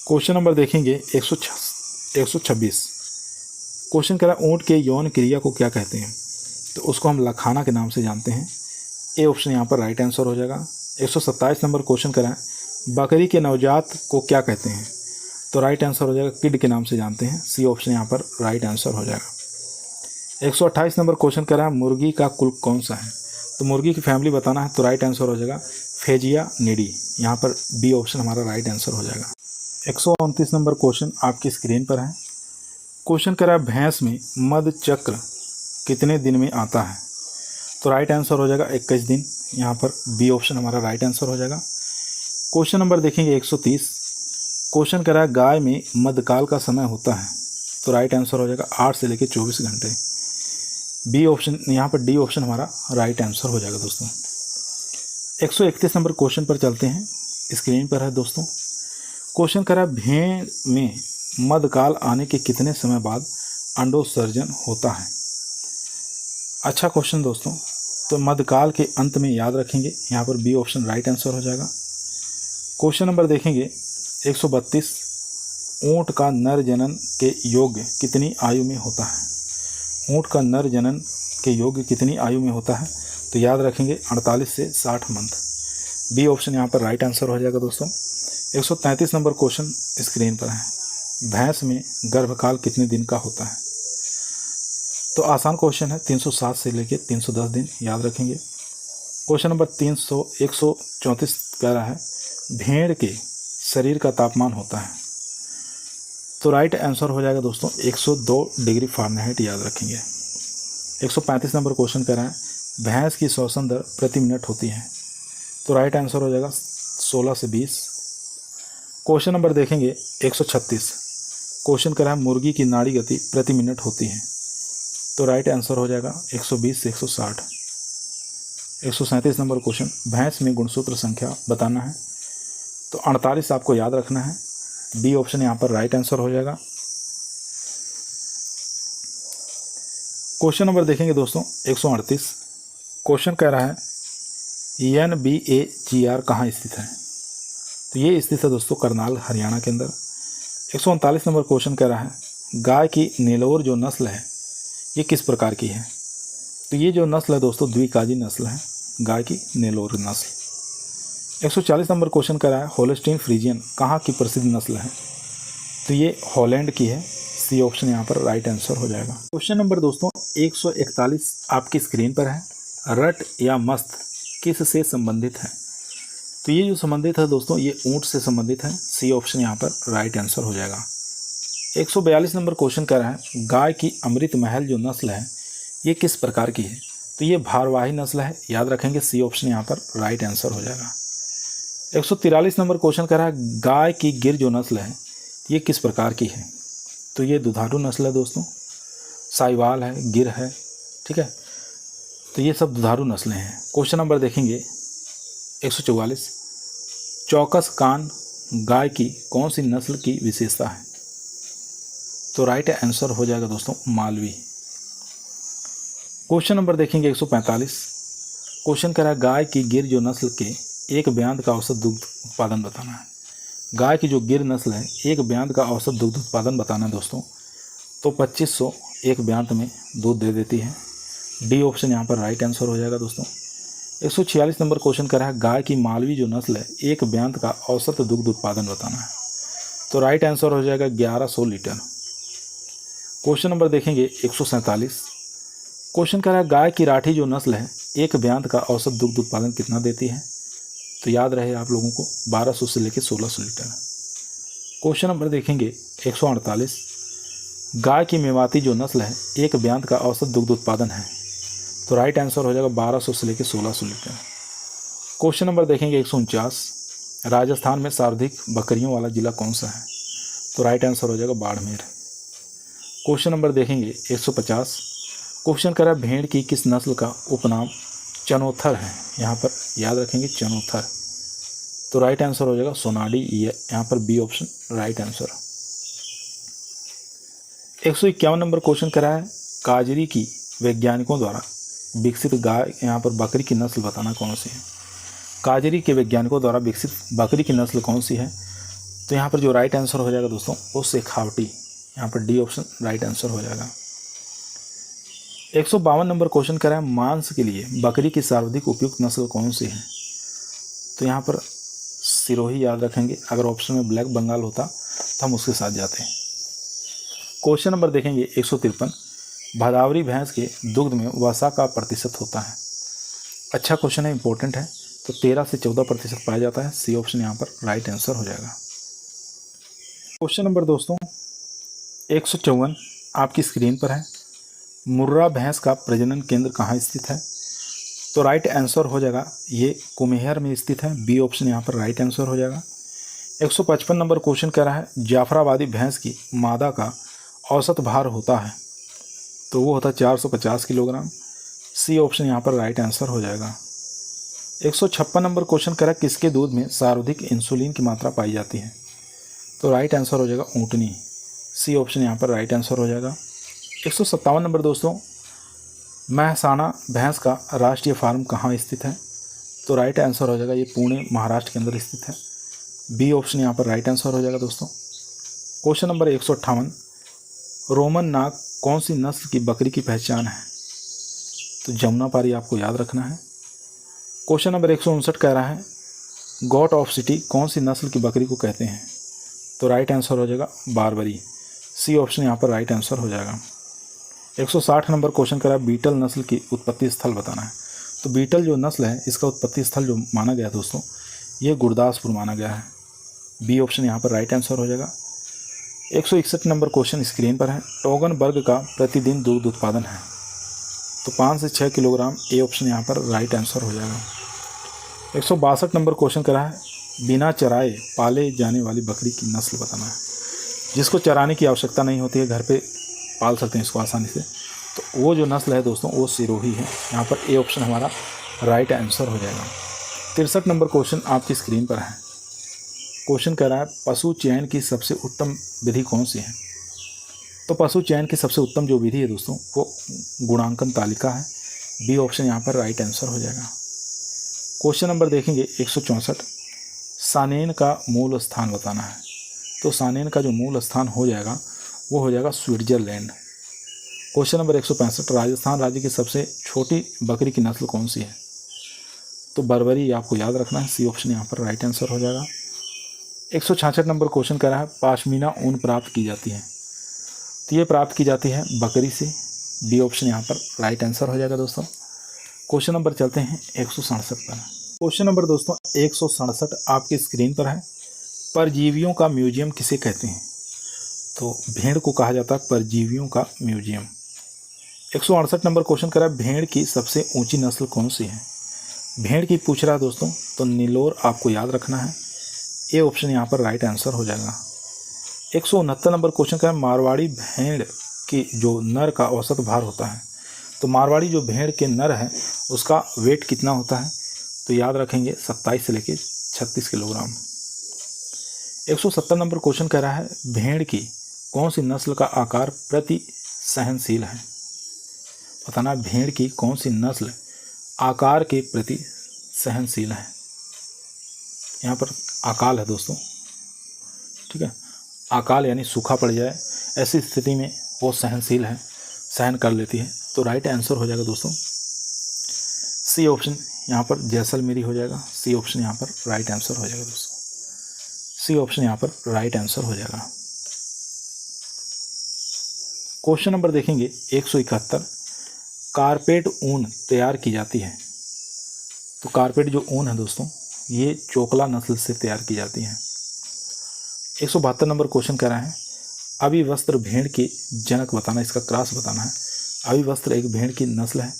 क्वेश्चन नंबर देखेंगे 126, क्वेश्चन कह रहा है ऊँट के यौन क्रिया को क्या कहते हैं, तो उसको हम लखाना के नाम से जानते हैं। ए ऑप्शन यहाँ पर राइट आंसर हो जाएगा। 127 नंबर क्वेश्चन कह रहा है बकरी के नवजात को क्या कहते हैं, तो राइट आंसर हो जाएगा किड के नाम से जानते हैं। सी ऑप्शन यहाँ पर राइट आंसर हो जाएगा। 128 नंबर क्वेश्चन कह रहा है मुर्गी का कुल कौन सा है, तो मुर्गी की फैमिली बताना है, तो राइट आंसर हो जाएगा फेजिया निडी, यहाँ पर बी ऑप्शन हमारा राइट आंसर हो जाएगा। 129 नंबर क्वेश्चन आपकी स्क्रीन पर है। क्वेश्चन कह रहा है भैंस में मध चक्र कितने दिन में आता है, तो राइट आंसर हो जाएगा 21 दिन, यहाँ पर बी ऑप्शन हमारा राइट आंसर हो जाएगा। क्वेश्चन नंबर देखेंगे 130, क्वेश्चन कह रहा है गाय में मधकाल का समय होता है, तो राइट आंसर हो जाएगा 8 से लेकर 24 घंटे। बी ऑप्शन यहाँ पर डी ऑप्शन हमारा राइट आंसर हो जाएगा दोस्तों। 131 नंबर क्वेश्चन पर चलते हैं, स्क्रीन पर है दोस्तों। क्वेश्चन कह रहा है भेड़ में मधकाल आने के कितने समय बाद अंडोत्सर्जन होता है। अच्छा क्वेश्चन दोस्तों, तो मधकाल के अंत में याद रखेंगे, यहाँ पर बी ऑप्शन राइट आंसर हो जाएगा। क्वेश्चन नंबर देखेंगे 132, ऊँट का नर जनन के योग्य कितनी आयु में होता है। ऊँट का नर जनन के योग्य कितनी आयु में होता है, तो याद रखेंगे 48 से 60 मंथ। बी ऑप्शन यहाँ पर राइट आंसर हो जाएगा दोस्तों। 133 नंबर क्वेश्चन स्क्रीन पर है, भैंस में गर्भकाल कितने दिन का होता है, तो आसान क्वेश्चन है, 307 से लेकर 310 दिन, याद रखेंगे। क्वेश्चन नंबर 134 कह रहा है भेड़ के शरीर का तापमान होता है, तो राइट आंसर हो जाएगा दोस्तों 102 डिग्री फ़ारेनहाइट, याद रखेंगे। 135 नंबर क्वेश्चन कह रहा है भैंस की श्वसन दर प्रति मिनट होती है, तो राइट आंसर हो जाएगा 16 से 20। क्वेश्चन नंबर देखेंगे 136, क्वेश्चन कह रहा है मुर्गी की नाड़ी गति प्रति मिनट होती है, तो राइट आंसर हो जाएगा 120 से 160। 137 नंबर क्वेश्चन भैंस में गुणसूत्र संख्या बताना है, तो 48 आपको याद रखना है। बी ऑप्शन यहाँ पर राइट आंसर हो जाएगा। क्वेश्चन नंबर देखेंगे दोस्तों 138, क्वेश्चन कह रहा है NBAGR कहाँ स्थित है, तो ये स्थित है दोस्तों करनाल हरियाणा के अंदर। 139 नंबर क्वेश्चन कह रहा है गाय की नेलोर जो नस्ल है ये किस प्रकार की है, तो ये जो नस्ल है दोस्तों द्विकाजी नस्ल है, गाय की नेलोर नस्ल। 140 नंबर क्वेश्चन कह रहा है होल्स्टीन फ्रीजियन कहाँ की प्रसिद्ध नस्ल है, तो ये हॉलैंड की है, सी ऑप्शन यहाँ पर राइट आंसर हो जाएगा। क्वेश्चन नंबर दोस्तों 141 आपकी स्क्रीन पर है। रट या मस्त किस से संबंधित है? तो ये जो संबंधित है दोस्तों ये ऊँट से संबंधित है, सी ऑप्शन यहाँ पर राइट आंसर हो जाएगा। 142 नंबर क्वेश्चन कह रहा है गाय की अमृत महल जो नस्ल है ये किस प्रकार की है? तो ये भारवाही नस्ल है, याद रखेंगे, सी ऑप्शन यहाँ पर राइट आंसर हो जाएगा। 143 नंबर क्वेश्चन कह रहा है गाय की गिर जो नस्ल है ये किस प्रकार की है? तो ये दुधारू नस्ल है दोस्तों, साहिवाल है, गिर है, ठीक है, तो ये सब दुधारू नस्लें हैं। क्वेश्चन नंबर देखेंगे 144, चौकस कान गाय की कौन सी नस्ल की विशेषता है? तो राइट आंसर हो जाएगा दोस्तों मालवी। क्वेश्चन नंबर देखेंगे 145, क्वेश्चन कह रहा है गाय की गिर जो नस्ल के एक ब्यात का औसत दुग्ध उत्पादन बताना है। गाय की जो गिर नस्ल है एक ब्यात का औसत दुग्ध उत्पादन बताना है दोस्तों, तो 2500 एक ब्यात में दूध दे देती है, डी ऑप्शन यहाँ पर राइट आंसर हो जाएगा दोस्तों। 146 नंबर क्वेश्चन कर रहा है गाय की मालवी जो नस्ल है एक ब्यात का औसत दुग्ध उत्पादन बताना है, तो राइट आंसर हो जाएगा 1100 लीटर। क्वेश्चन नंबर देखेंगे 147, क्वेश्चन कर रहा है गाय की राठी जो नस्ल है एक ब्यात का औसत दुग्ध उत्पादन कितना देती है? तो याद रहे आप लोगों को 1200 से लेकर 1600 लीटर। क्वेश्चन नंबर देखेंगे 148, गाय की मेवाती जो नस्ल है एक ब्यात का औसत दुग्ध उत्पादन है, तो राइट आंसर हो जाएगा 1200 से लेकर 1600 लीटर। क्वेश्चन नंबर देखेंगे 149, राजस्थान में सर्वाधिक बकरियों वाला जिला कौन सा है? तो राइट आंसर हो जाएगा बाड़मेर। क्वेश्चन नंबर देखेंगे 150, क्वेश्चन कर रहा है भेड़ की किस नस्ल का उपनाम चनोथर है? यहाँ पर याद रखेंगे चनोथर, तो राइट आंसर हो जाएगा सोनाडी, ये यहाँ पर B option right answer. 151 number question कर रहा है काजरी की वैज्ञानिकों द्वारा विकसित गाय, यहाँ पर बकरी की नस्ल बताना कौन सी है? काजरी के वैज्ञानिकों द्वारा विकसित बकरी की नस्ल कौन सी है? तो यहाँ पर जो राइट आंसर हो जाएगा दोस्तों वो शेखावटी, यहाँ पर डी ऑप्शन राइट आंसर हो जाएगा। 152 नंबर क्वेश्चन कर रहा है मांस के लिए बकरी की सर्वाधिक उपयुक्त नस्ल कौन सी है? तो यहाँ पर सिरोही याद रखेंगे, अगर ऑप्शन में ब्लैक बंगाल होता तो हम उसके साथ जाते हैं। क्वेश्चन नंबर देखेंगे 153, भदावरी भैंस के दुग्ध में वसा का प्रतिशत होता है? अच्छा क्वेश्चन है, इंपॉर्टेंट है, तो 13 से 14% पाया जाता है, सी ऑप्शन यहाँ पर राइट आंसर हो जाएगा। क्वेश्चन नंबर दोस्तों 154 आपकी स्क्रीन पर है, मुर्रा भैंस का प्रजनन केंद्र कहाँ स्थित है? तो राइट आंसर हो जाएगा ये कुम्हेर में स्थित है, बी ऑप्शन यहाँ पर राइट आंसर हो जाएगा। 155 नंबर क्वेश्चन कह रहा है जाफराबादी भैंस की मादा का औसत भार होता है, तो वो होता है 450 किलोग्राम, सी ऑप्शन यहाँ पर राइट आंसर हो जाएगा। 156 नंबर क्वेश्चन कह रहा है किसके दूध में सर्वाधिक इंसुलिन की मात्रा पाई जाती है? तो राइट आंसर हो जाएगा ऊँटनी, सी ऑप्शन यहाँ पर राइट आंसर हो जाएगा। 157 नंबर दोस्तों महसाणा भैंस का राष्ट्रीय फार्म कहाँ स्थित है? तो राइट आंसर हो जाएगा ये पुणे महाराष्ट्र के अंदर स्थित है, बी ऑप्शन यहाँ पर राइट आंसर हो जाएगा दोस्तों। क्वेश्चन नंबर 158, रोमन नाग कौन सी नस्ल की बकरी की पहचान है? तो जमुनापारी आपको याद रखना है। क्वेश्चन नंबर 159 कह रहा है गॉट ऑफ सिटी कौन सी नस्ल की बकरी को कहते हैं? तो राइट आंसर हो जाएगा बारबरी, सी ऑप्शन यहाँ पर राइट आंसर हो जाएगा। 160 नंबर क्वेश्चन करा बीटल नस्ल की उत्पत्ति स्थल बताना है। तो बीटल जो नस्ल है इसका उत्पत्ति स्थल जो माना गया दोस्तों ये गुरदासपुर माना गया है, बी ऑप्शन यहाँ पर राइट आंसर हो जाएगा। 161 नंबर क्वेश्चन स्क्रीन पर है टोगन वर्ग का प्रतिदिन दुग्ध उत्पादन है, तो 5 से 6 किलोग्राम, ए ऑप्शन यहाँ पर राइट आंसर हो जाएगा। 162 नंबर क्वेश्चन करा है बिना चराए पाले जाने वाली बकरी की नस्ल बताना है, जिसको चराने की आवश्यकता नहीं होती है, घर पे पाल सकते हैं इसको आसानी से, तो वो जो नस्ल है दोस्तों वो सिरोही है, यहाँ पर ए ऑप्शन हमारा राइट आंसर हो जाएगा। 63 नंबर क्वेश्चन आपकी स्क्रीन पर है। क्वेश्चन कह रहा है पशु चयन की सबसे उत्तम विधि कौन सी है? तो पशु चयन की सबसे उत्तम जो विधि है दोस्तों वो गुणांकन तालिका है, बी ऑप्शन यहाँ पर राइट आंसर हो जाएगा। क्वेश्चन नंबर देखेंगे 164, सानेन का मूल स्थान बताना है। तो सानेन का जो मूल स्थान हो जाएगा वो हो जाएगा स्विट्जरलैंड। क्वेश्चन नंबर 165, राजस्थान राज्य की सबसे छोटी बकरी की नस्ल कौन सी है? तो बर्बरी आपको याद रखना है, सी ऑप्शन यहाँ पर राइट आंसर हो जाएगा। 166 नंबर क्वेश्चन कह रहा है पाशमीना ऊन प्राप्त की जाती है, तो ये प्राप्त की जाती है बकरी से। बी ऑप्शन यहाँ पर राइट आंसर हो जाएगा दोस्तों। क्वेश्चन नंबर चलते हैं 167 पर। क्वेश्चन नंबर दोस्तों 167 आपकी स्क्रीन पर है। परजीवियों का म्यूजियम किसे कहते हैं? तो भेड़ को कहा जाता है परजीवियों का म्यूजियम। 168 नंबर क्वेश्चन करा भेड़ की सबसे ऊंची नस्ल कौन सी है? भेड़ की पूछ रहा है दोस्तों, तो नीलोर आपको याद रखना है। ए ऑप्शन यहाँ पर राइट आंसर हो जाएगा। 169 नंबर क्वेश्चन करा मारवाड़ी भेड़ की जो नर का औसत भार होता है, तो मारवाड़ी जो भेड़ के नर है उसका वेट कितना होता है? तो याद रखेंगे 27 से लेकर 36 किलोग्राम। 170 नंबर क्वेश्चन कह रहा है भेड़ की कौन सी नस्ल का आकार प्रति सहनशील है? बताना भेड़ की कौन सी नस्ल आकार के प्रति सहनशील है। यहाँ पर अकाल है दोस्तों, ठीक है। अकाल यानी सूखा पड़ जाए, ऐसी स्थिति में वो सहनशील है, सहन कर लेती है। तो राइट आंसर हो जाएगा दोस्तों सी ऑप्शन, यहाँ पर जैसलमेरी हो जाएगा। सी ऑप्शन यहाँ पर राइट आंसर हो जाएगा दोस्तों। सी ऑप्शन यहाँ पर राइट आंसर हो जाएगा। क्वेश्चन नंबर देखेंगे 171। कारपेट ऊन तैयार की जाती है, तो कारपेट जो ऊन है दोस्तों ये चोकला नस्ल से तैयार की जाती है। 172 नंबर क्वेश्चन कह रहा है अभिवस्त्र भेड़ के जनक बताना, इसका क्रॉस बताना है। अभिवस्त्र एक भेड़ की नस्ल है,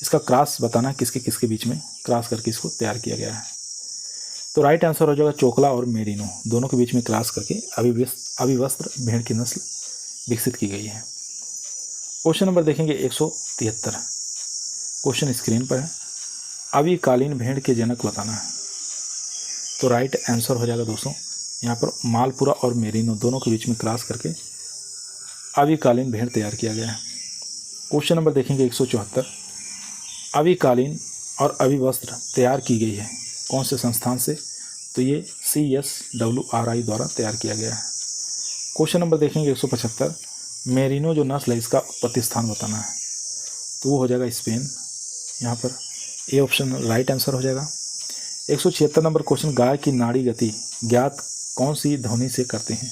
इसका क्रॉस बताना है किसके किसके बीच में क्रॉस करके इसको तैयार किया गया है। तो राइट आंसर हो जाएगा चोकला और मेरिनो, दोनों के बीच में क्रॉस करके अभिवस्त्र भेड़ की नस्ल विकसित की गई है। क्वेश्चन नंबर देखेंगे 173। क्वेश्चन स्क्रीन पर है अविकालीन भेड़ के जनक बताना है, तो राइट आंसर हो जाएगा दोस्तों यहाँ पर मालपुरा और मेरिनो, दोनों के बीच में क्रॉस करके अविकालीन भेड़ तैयार किया गया है। क्वेश्चन नंबर देखेंगे 174। अविकालीन और अभिवस्त्र तैयार की गई है कौन से संस्थान से? तो ये CSWRI द्वारा तैयार किया गया है। क्वेश्चन नंबर देखेंगे 175। मेरिनो जो नस्ल है इसका उत्पत्ति स्थान बताना है, तो वो हो जाएगा स्पेन। यहाँ पर ए ऑप्शन राइट आंसर हो जाएगा। 176 नंबर क्वेश्चन गाय की नाड़ी गति ज्ञात कौन सी ध्वनि से करते हैं?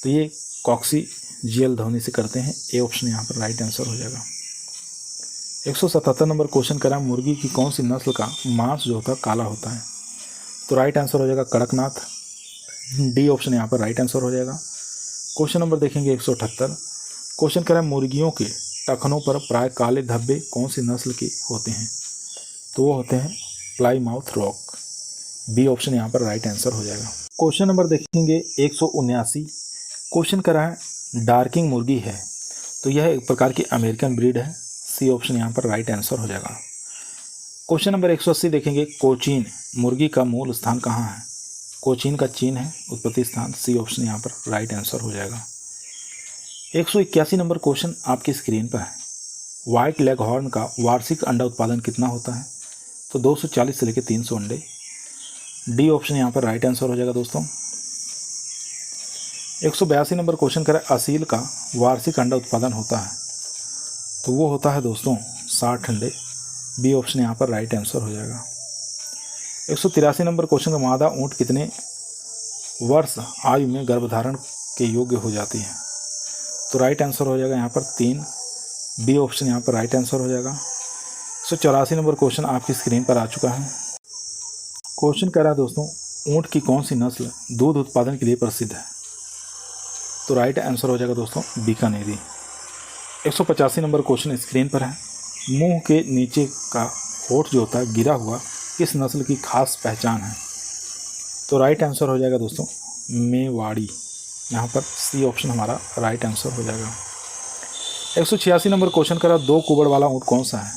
तो ये कॉक्सिजियल ध्वनि से करते हैं। ए ऑप्शन यहाँ पर राइट आंसर हो जाएगा। 177 नंबर क्वेश्चन करा मुर्गी की कौन सी नस्ल का मांस जो होता है काला होता है? तो राइट आंसर हो जाएगा कड़कनाथ। डी ऑप्शन यहाँ पर राइट आंसर हो जाएगा। क्वेश्चन नंबर देखेंगे 178। क्वेश्चन करा मुर्गियों के टखनों पर प्राय काले धब्बे कौन सी नस्ल के होते हैं? तो वो होते हैं प्लाईमाउथ रॉक। बी ऑप्शन यहाँ पर राइट आंसर हो जाएगा। क्वेश्चन नंबर देखेंगे 179। क्वेश्चन करा है डार्किंग मुर्गी है, तो यह एक प्रकार की अमेरिकन ब्रीड है। सी ऑप्शन यहाँ पर राइट आंसर हो जाएगा। क्वेश्चन नंबर 180 देखेंगे कोचीन मुर्गी का मूल स्थान कहाँ है? कोचीन का चीन है उत्पत्ति स्थान। सी ऑप्शन यहाँ पर राइट आंसर हो जाएगा। 181 नंबर क्वेश्चन आपकी स्क्रीन पर है व्हाइट लेग हॉर्न का वार्षिक अंडा उत्पादन कितना होता है? तो 240 से लेकर 300 अंडे। डी ऑप्शन यहाँ पर राइट आंसर हो जाएगा दोस्तों। 182 नंबर क्वेश्चन करें असील का वार्षिक अंडा उत्पादन होता है, तो वो होता है दोस्तों 60 अंडे। बी ऑप्शन यहाँ पर राइट आंसर हो जाएगा। 183 नंबर क्वेश्चन का मादा ऊँट कितने वर्ष आयु में गर्भधारण के योग्य हो जाती है? तो राइट आंसर हो जाएगा यहाँ पर 3। बी ऑप्शन यहाँ पर राइट आंसर हो जाएगा। 184 नंबर क्वेश्चन आपकी स्क्रीन पर आ चुका है। क्वेश्चन कह रहा है दोस्तों ऊँट की कौन सी नस्ल दूध उत्पादन के लिए प्रसिद्ध है? तो राइट आंसर हो जाएगा दोस्तों बीकानेरी। 185 नंबर क्वेश्चन स्क्रीन पर है मुंह के नीचे का होठ जो होता है गिरा हुआ किस नस्ल की खास पहचान है? तो राइट आंसर हो जाएगा दोस्तों मेवाड़ी। यहाँ पर सी ऑप्शन हमारा राइट आंसर हो जाएगा। 186 नंबर क्वेश्चन करा दो कुबड़ वाला ऊँट कौन सा है?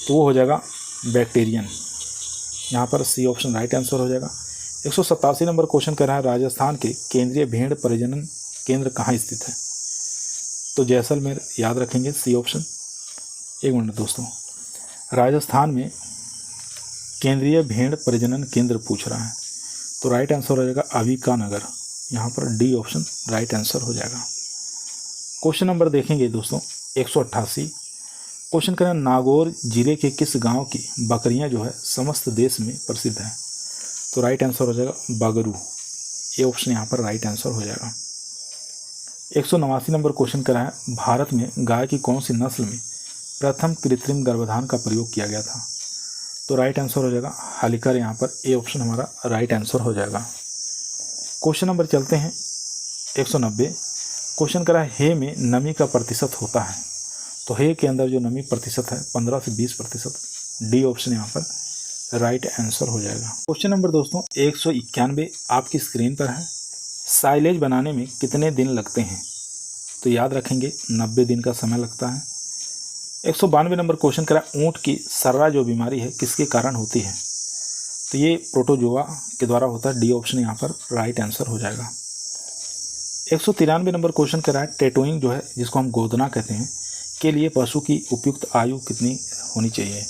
तो वो हो जाएगा बैक्टीरियन। यहाँ पर सी ऑप्शन राइट आंसर हो जाएगा। 187 नंबर क्वेश्चन कर रहा है राजस्थान के केंद्रीय भेड़ प्रजनन केंद्र कहाँ स्थित है? तो जैसलमेर याद रखेंगे। C option. एक मिनट दोस्तों, राजस्थान में केंद्रीय भेड़ प्रजनन केंद्र पूछ रहा है, तो राइट आंसर हो जाएगा अविकानगर। यहाँ पर डी ऑप्शन राइट आंसर हो जाएगा। क्वेश्चन नंबर देखेंगे दोस्तों 188। क्वेश्चन करें नागौर जिले के किस गांव की बकरियां जो है समस्त देश में प्रसिद्ध है? तो राइट आंसर हो जाएगा बगरू। ए ऑप्शन यहाँ पर राइट आंसर हो जाएगा। 189 नंबर क्वेश्चन करा है, भारत में गाय की कौन सी नस्ल में प्रथम कृत्रिम गर्भाधान का प्रयोग किया गया था? तो राइट आंसर हो जाएगा हालिकर, यहाँ पर ए ऑप्शन हमारा राइट आंसर हो जाएगा। क्वेश्चन नंबर चलते हैं 190। क्वेश्चन करा है, हे में नमी का प्रतिशत होता है। तो हे के अंदर जो नमी प्रतिशत है 15 से 20%। डी ऑप्शन यहाँ पर राइट आंसर हो जाएगा। क्वेश्चन नंबर दोस्तों 191 आपकी स्क्रीन पर है, साइलेज बनाने में कितने दिन लगते हैं? तो याद रखेंगे 90 दिन का समय लगता है। 192 नंबर क्वेश्चन करा, ऊँट की सर्रा जो बीमारी है किसके कारण होती है? तो ये प्रोटोजोआ के द्वारा होता है। डी ऑप्शन यहाँ पर राइट आंसर हो जाएगा। 193 नंबर क्वेश्चन करा है, टेटोइंग जो है जिसको हम गोदना कहते हैं के लिए पशु की उपयुक्त आयु कितनी होनी चाहिए?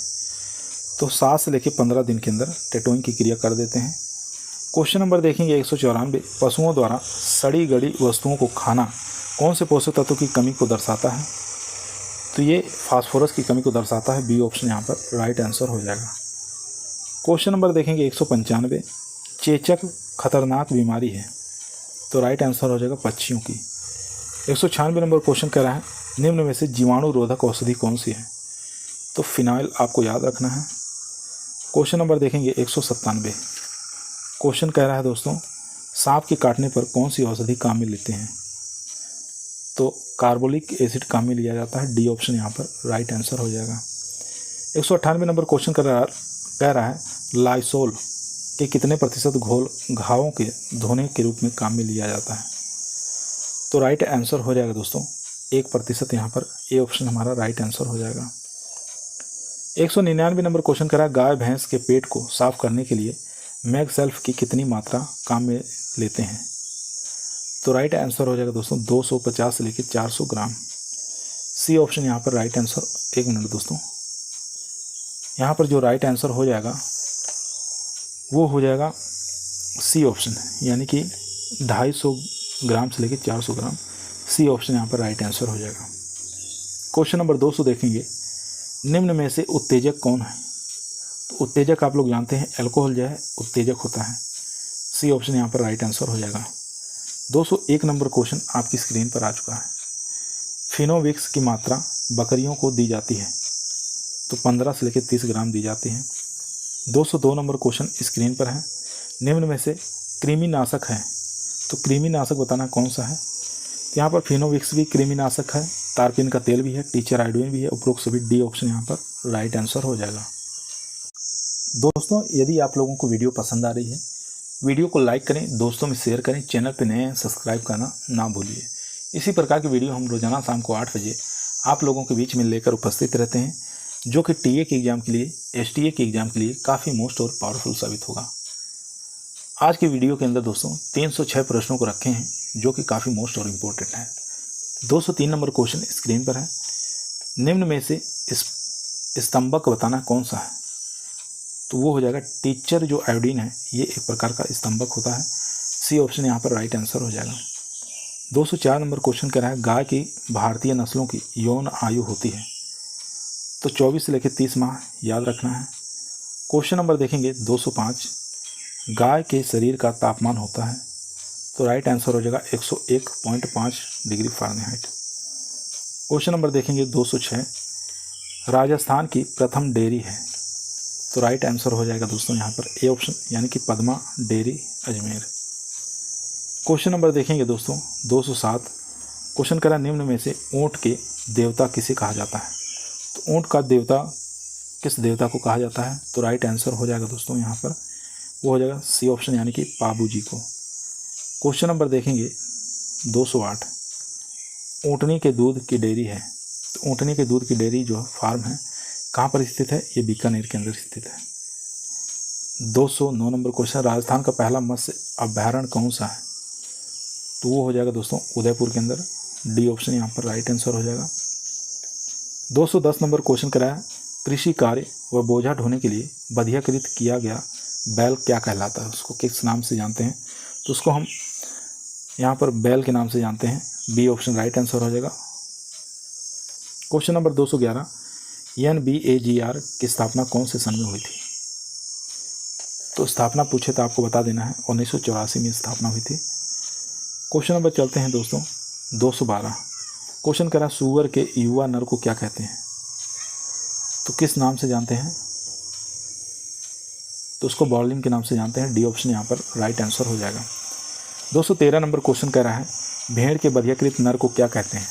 तो 7 से लेकर 15 दिन के अंदर टेटोइंग की क्रिया कर देते हैं। क्वेश्चन नंबर देखेंगे 194, पशुओं द्वारा सड़ी गली वस्तुओं को खाना कौन से पोषक तत्वों की कमी को दर्शाता है? तो ये फास्फोरस की कमी को दर्शाता है। बी ऑप्शन यहाँ पर राइट आंसर हो जाएगा। क्वेश्चन नंबर देखेंगे 195, चेचक खतरनाक बीमारी है। तो राइट आंसर हो जाएगा पक्षियों की। 196 नंबर क्वेश्चन कह रहा है, निम्न में से जीवाणु रोधक औषधि कौन सी है? तो फिनाइल आपको याद रखना है। क्वेश्चन नंबर देखेंगे 197। क्वेश्चन कह रहा है दोस्तों, सांप के काटने पर कौन सी औषधि काम में लेते हैं? तो कार्बोलिक एसिड काम में लिया जाता है। डी ऑप्शन यहाँ पर राइट आंसर हो जाएगा। 198 नंबर क्वेश्चन कह रहा है, लाइसोल के कितने प्रतिशत घोल घावों के धोने के रूप में काम में लिया जाता है? तो राइट आंसर हो जाएगा दोस्तों 1%। यहाँ पर ए ऑप्शन हमारा राइट आंसर हो जाएगा। 199 नंबर क्वेश्चन करा, गाय भैंस के पेट को साफ करने के लिए मैगसेल्फ की कितनी मात्रा काम में लेते हैं? तो राइट आंसर हो जाएगा दोस्तों 250 से लेकर 400 ग्राम। सी ऑप्शन यहाँ पर राइट आंसर। एक मिनट दोस्तों, यहाँ पर जो राइट आंसर हो जाएगा वो हो जाएगा सी ऑप्शन, यानी कि 250 ग्राम से लेकर 400 ग्राम। सी ऑप्शन यहाँ पर राइट आंसर हो जाएगा। क्वेश्चन नंबर 200 देखेंगे, निम्न में से उत्तेजक कौन है? तो उत्तेजक आप लोग जानते हैं अल्कोहल जो है उत्तेजक होता है। सी ऑप्शन यहाँ पर राइट आंसर हो जाएगा। 201 नंबर क्वेश्चन आपकी स्क्रीन पर आ चुका है, फिनोविक्स की मात्रा बकरियों को दी जाती है। तो 15 से लेकर 30 ग्राम दी जाती है। 202 नंबर क्वेश्चन स्क्रीन पर है, निम्न में से कृमिनाशक है। तो कृमिनाशक बताना कौन सा है? तो यहाँ पर फिनोविक्स भी कृमिनाशक है, तारपीन का तेल भी है, टीचर आयोडीन भी है, उपरोक्त सभी। डी ऑप्शन यहाँ पर राइट आंसर हो जाएगा। दोस्तों यदि आप लोगों को वीडियो पसंद आ रही है, वीडियो को लाइक करें, दोस्तों में शेयर करें, चैनल पर नए हैं सब्सक्राइब करना ना भूलिए। इसी प्रकार की वीडियो हम रोजाना शाम को 8 बजे आप लोगों के बीच में लेकर उपस्थित रहते हैं, जो कि टीए के एग्ज़ाम के लिए, एसटीए के एग्ज़ाम के लिए काफ़ी मोस्ट और पावरफुल साबित होगा। आज की वीडियो के अंदर दोस्तों 306 प्रश्नों को रखे हैं, जो कि काफ़ी मोस्ट और इम्पोर्टेंट है। 203 नंबर क्वेश्चन स्क्रीन पर है, निम्न में से स्तंभक बताना कौन सा है? तो वो हो जाएगा टीचर जो आयोडीन है, ये एक प्रकार का स्तंभक होता है। सी ऑप्शन यहाँ पर राइट आंसर हो जाएगा। 204 नंबर क्वेश्चन कह रहा है, गाय की भारतीय नस्लों की यौन आयु होती है। तो 24 से लेकर 30 माह याद रखना है। क्वेश्चन नंबर देखेंगे 205, गाय के शरीर का तापमान होता है। तो राइट आंसर हो जाएगा 101.5 डिग्री फ़ारेनहाइट। क्वेश्चन नंबर देखेंगे 206, राजस्थान की प्रथम डेयरी है। तो राइट आंसर हो जाएगा दोस्तों यहाँ पर ए ऑप्शन, यानी कि Padma dairy Ajmer. Question number देखेंगे दोस्तों 207, क्वेश्चन करा, निम्न में से ऊँट के देवता किसे कहा जाता है? तो ऊँट का देवता किस देवता को कहा जाता है? तो राइट आंसर हो जाएगा दोस्तों यहाँ पर वो हो जाएगा सी ऑप्शन, यानी कि पाबू जी को। क्वेश्चन नंबर देखेंगे 208, ऊँटनी के दूध की डेयरी है। तो ऊँटनी के दूध की डेयरी जो फार्म है कहाँ पर स्थित है? ये बीकानेर के अंदर स्थित है। 209 नंबर क्वेश्चन, राजस्थान का पहला मत्स्य अभयारण्य कौन सा है? तो वो हो जाएगा दोस्तों उदयपुर के अंदर। डी ऑप्शन यहाँ पर राइट आंसर हो जाएगा। 210 नंबर क्वेश्चन कराया, कृषि कार्य व बोझा ढोने के लिए बधियाकृत किया गया बैल क्या कहलाता है? उसको किस नाम से जानते हैं? तो उसको हम यहाँ पर बैल के नाम से जानते हैं। बी ऑप्शन राइट आंसर हो जाएगा। क्वेश्चन नंबर 211, NBAGR की स्थापना कौन से सन में हुई थी? तो स्थापना पूछे तो आपको बता देना है 1984 में स्थापना हुई थी। क्वेश्चन नंबर चलते हैं दोस्तों 212। क्वेश्चन करा सुअर के युवा नर को क्या कहते हैं, तो किस नाम से जानते हैं, तो उसको बॉलिंग के नाम से जानते हैं। डी ऑप्शन यहाँ पर राइट आंसर हो जाएगा। 213 नंबर क्वेश्चन कह रहा है भेड़ के बधियाकृत नर को क्या कहते हैं,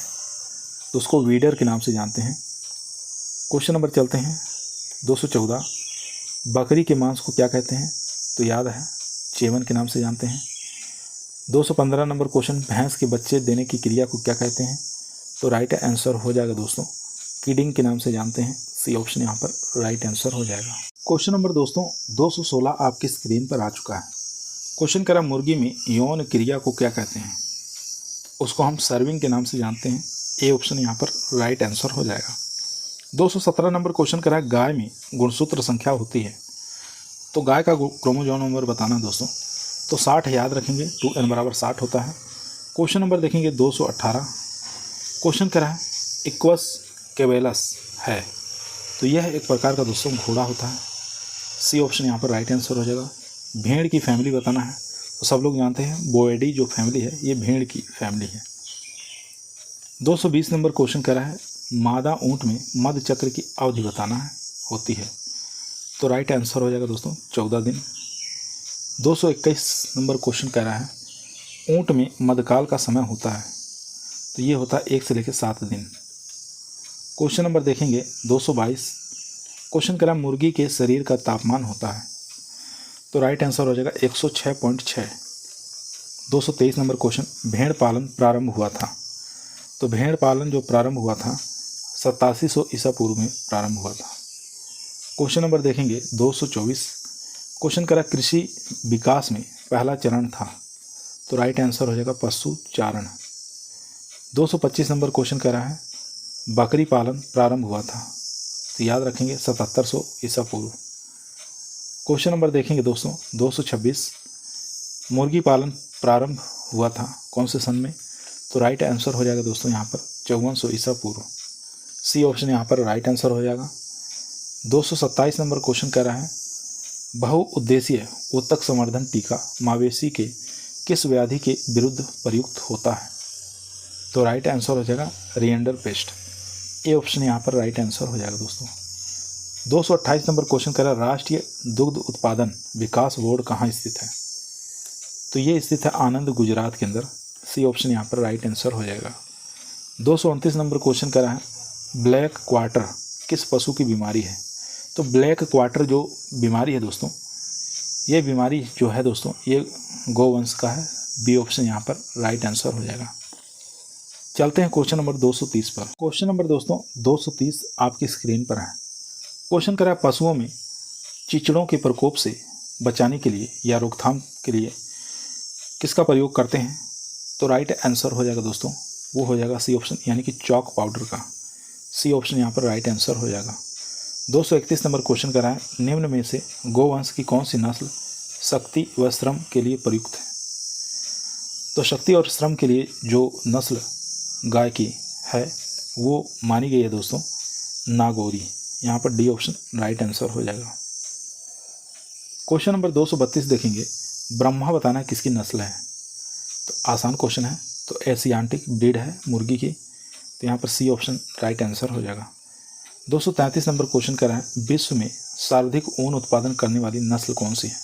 तो उसको वीडर के नाम से जानते हैं। क्वेश्चन नंबर चलते हैं 214। बकरी के मांस को क्या कहते हैं, तो याद है चेवन के नाम से जानते हैं। 215 नंबर क्वेश्चन भैंस के बच्चे देने की क्रिया को क्या कहते हैं, तो राइट आंसर हो जाएगा दोस्तों किडिंग के नाम से जानते हैं। सी ऑप्शन यहाँ पर राइट आंसर हो जाएगा। क्वेश्चन नंबर दोस्तों 216 आपकी स्क्रीन पर आ चुका है। क्वेश्चन करा मुर्गी में यौन क्रिया को क्या कहते हैं, उसको हम सर्विंग के नाम से जानते हैं। ए ऑप्शन यहाँ पर राइट आंसर हो जाएगा। 217 नंबर क्वेश्चन करा गाय में गुणसूत्र संख्या होती है, तो गाय का क्रोमोसोम नंबर बताना दोस्तों, तो 60 याद रखेंगे, 2n बराबर 60 होता है। क्वेश्चन नंबर देखेंगे 218। क्वेश्चन करा है इक्वस कैवेलस है, तो यह एक प्रकार का दोस्तों घोड़ा होता है। सी ऑप्शन यहाँ पर राइट आंसर हो जाएगा। भेड़ की फैमिली बताना है, तो सब लोग जानते हैं बोएडी जो फैमिली है ये भेड़ की फैमिली है। 220 नंबर क्वेश्चन करा है मादा ऊंट में मध्य चक्र की अवधि बताना है होती है, तो राइट आंसर हो जाएगा दोस्तों 14 दिन। 221 नंबर क्वेश्चन कह रहा है ऊंट में मध्यकाल का समय होता है, तो ये होता है 1 से लेकर 7 दिन। क्वेश्चन नंबर देखेंगे 222। क्वेश्चन कह रहा है मुर्गी के शरीर का तापमान होता है, तो राइट आंसर हो जाएगा 106.6। 223 नंबर क्वेश्चन भेड़ पालन प्रारंभ हुआ था, तो भेड़ पालन जो प्रारंभ हुआ था 8700 ईसा पूर्व में प्रारंभ हुआ था। क्वेश्चन नंबर देखेंगे 224। क्वेश्चन करा कृषि विकास में पहला चरण था, तो राइट आंसर हो जाएगा पशु चारण। 225 नंबर क्वेश्चन कह रहा है बकरी पालन प्रारंभ हुआ था, तो याद रखेंगे 7700 ईसा पूर्व। क्वेश्चन नंबर देखेंगे दोस्तों 226। मुर्गी पालन प्रारंभ हुआ था कौन से सन में, तो राइट आंसर हो जाएगा दोस्तों यहाँ पर 5400 ईसा पूर्व। सी ऑप्शन यहाँ पर राइट आंसर हो जाएगा। 227 नंबर क्वेश्चन कह रहा है बहुउद्देशीय ऊतक संवर्धन टीका मवेशी के किस व्याधि के विरुद्ध प्रयुक्त होता है, तो राइट आंसर हो जाएगा रिएंडर पेस्ट। ए ऑप्शन यहाँ पर राइट आंसर हो जाएगा दोस्तों। 228 नंबर क्वेश्चन कह रहा है राष्ट्रीय दुग्ध उत्पादन विकास बोर्ड कहाँ स्थित है, तो ये स्थित है आनंद गुजरात के अंदर। सी ऑप्शन यहाँ पर राइट आंसर हो जाएगा। 229 नंबर क्वेश्चन कह रहा है ब्लैक क्वार्टर किस पशु की बीमारी है, तो ब्लैक क्वार्टर जो बीमारी है दोस्तों, ये बीमारी जो है दोस्तों ये गोवंश का है। बी ऑप्शन यहाँ पर राइट आंसर हो जाएगा। चलते हैं क्वेश्चन नंबर 230 पर। क्वेश्चन नंबर दोस्तों 230 आपकी स्क्रीन पर है। क्वेश्चन करा पशुओं में चिचड़ों के प्रकोप से बचाने के लिए या रोकथाम के लिए किसका प्रयोग करते हैं, तो राइट आंसर हो जाएगा दोस्तों, वो हो जाएगा सी ऑप्शन यानी कि चॉक पाउडर का। सी ऑप्शन यहाँ पर राइट आंसर हो जाएगा। 231 नंबर क्वेश्चन करा है निम्न में से गोवंश की कौन सी नस्ल शक्ति व श्रम के लिए प्रयुक्त है, तो शक्ति और श्रम के लिए जो नस्ल गाय की है वो मानी गई है दोस्तों नागौरी। यहाँ पर डी ऑप्शन राइट आंसर हो जाएगा। क्वेश्चन नंबर 232 देखेंगे ब्रह्मा बताना किसकी नस्ल है, तो आसान क्वेश्चन है, तो एशियाटिक ब्रीड है मुर्गी की, तो यहाँ पर सी ऑप्शन राइट आंसर हो जाएगा। 233 नंबर क्वेश्चन कर रहा है विश्व में सर्वाधिक ऊन उत्पादन करने वाली नस्ल कौन सी है,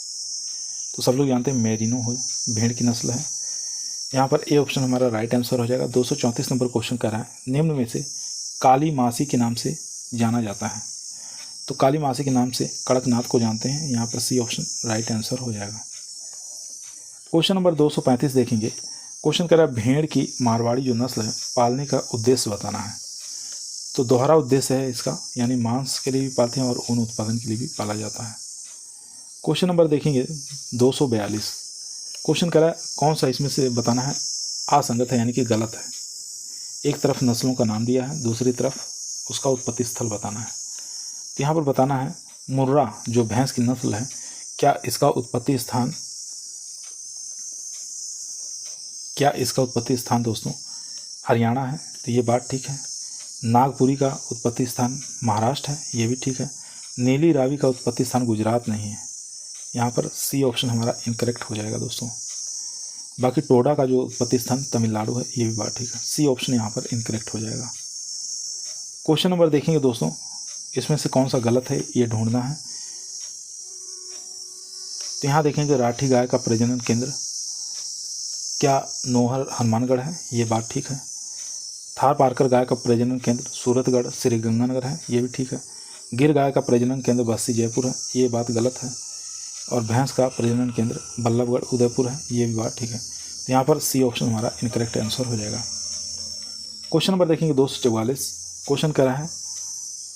तो सब लोग जानते हैं मेरिनो हो भेड़ की नस्ल है। यहाँ पर ए ऑप्शन हमारा राइट आंसर हो जाएगा। 234 नंबर क्वेश्चन कर रहा है निम्न में से काली मासी के नाम से जाना जाता है, तो काली मासी के नाम से कड़कनाथ को जानते हैं। यहाँ पर सी ऑप्शन राइट आंसर हो जाएगा। क्वेश्चन नंबर 235 देखेंगे। क्वेश्चन कर रहा है भेड़ की मारवाड़ी जो नस्ल है पालने का उद्देश्य बताना है, तो दोहरा उद्देश्य है इसका, यानी मांस के लिए भी पालते हैं और ऊन उत्पादन के लिए भी पाला जाता है। क्वेश्चन नंबर देखेंगे 242। क्वेश्चन कर रहा है कौन सा इसमें से बताना है असंगत है यानी कि गलत है। एक तरफ नस्लों का नाम दिया है, दूसरी तरफ उसका उत्पत्ति स्थल बताना है। तो यहाँ पर बताना है मुर्रा जो भैंस की नस्ल है क्या इसका उत्पत्ति स्थान दोस्तों हरियाणा है, तो ये बात ठीक है। नागपुरी का उत्पत्ति स्थान महाराष्ट्र है, ये भी ठीक है। नीली रावी का उत्पत्ति स्थान गुजरात नहीं है, यहाँ पर सी ऑप्शन हमारा इनकरेक्ट हो जाएगा दोस्तों। बाकी टोडा का जो उत्पत्ति स्थान तमिलनाडु है, ये भी बात ठीक है। सी ऑप्शन यहाँ पर इनकरेक्ट हो जाएगा। क्वेश्चन नंबर देखेंगे दोस्तों, इसमें से कौन सा गलत है ये ढूंढना है। तो यहाँ देखेंगे राठी गाय का प्रजनन केंद्र क्या नोहर हनुमानगढ़ है, ये बात ठीक है। थार पारकर गाय का प्रजनन केंद्र सूरतगढ़ श्रीगंगानगर है, ये भी ठीक है। गिर गाय का प्रजनन केंद्र बस्ती जयपुर है, ये बात गलत है। और भैंस का प्रजनन केंद्र बल्लभगढ़ उदयपुर है, ये भी बात ठीक है। तो यहाँ पर सी ऑप्शन हमारा इनकरेक्ट आंसर हो जाएगा। क्वेश्चन नंबर देखेंगे 244। क्वेश्चन कह रहा है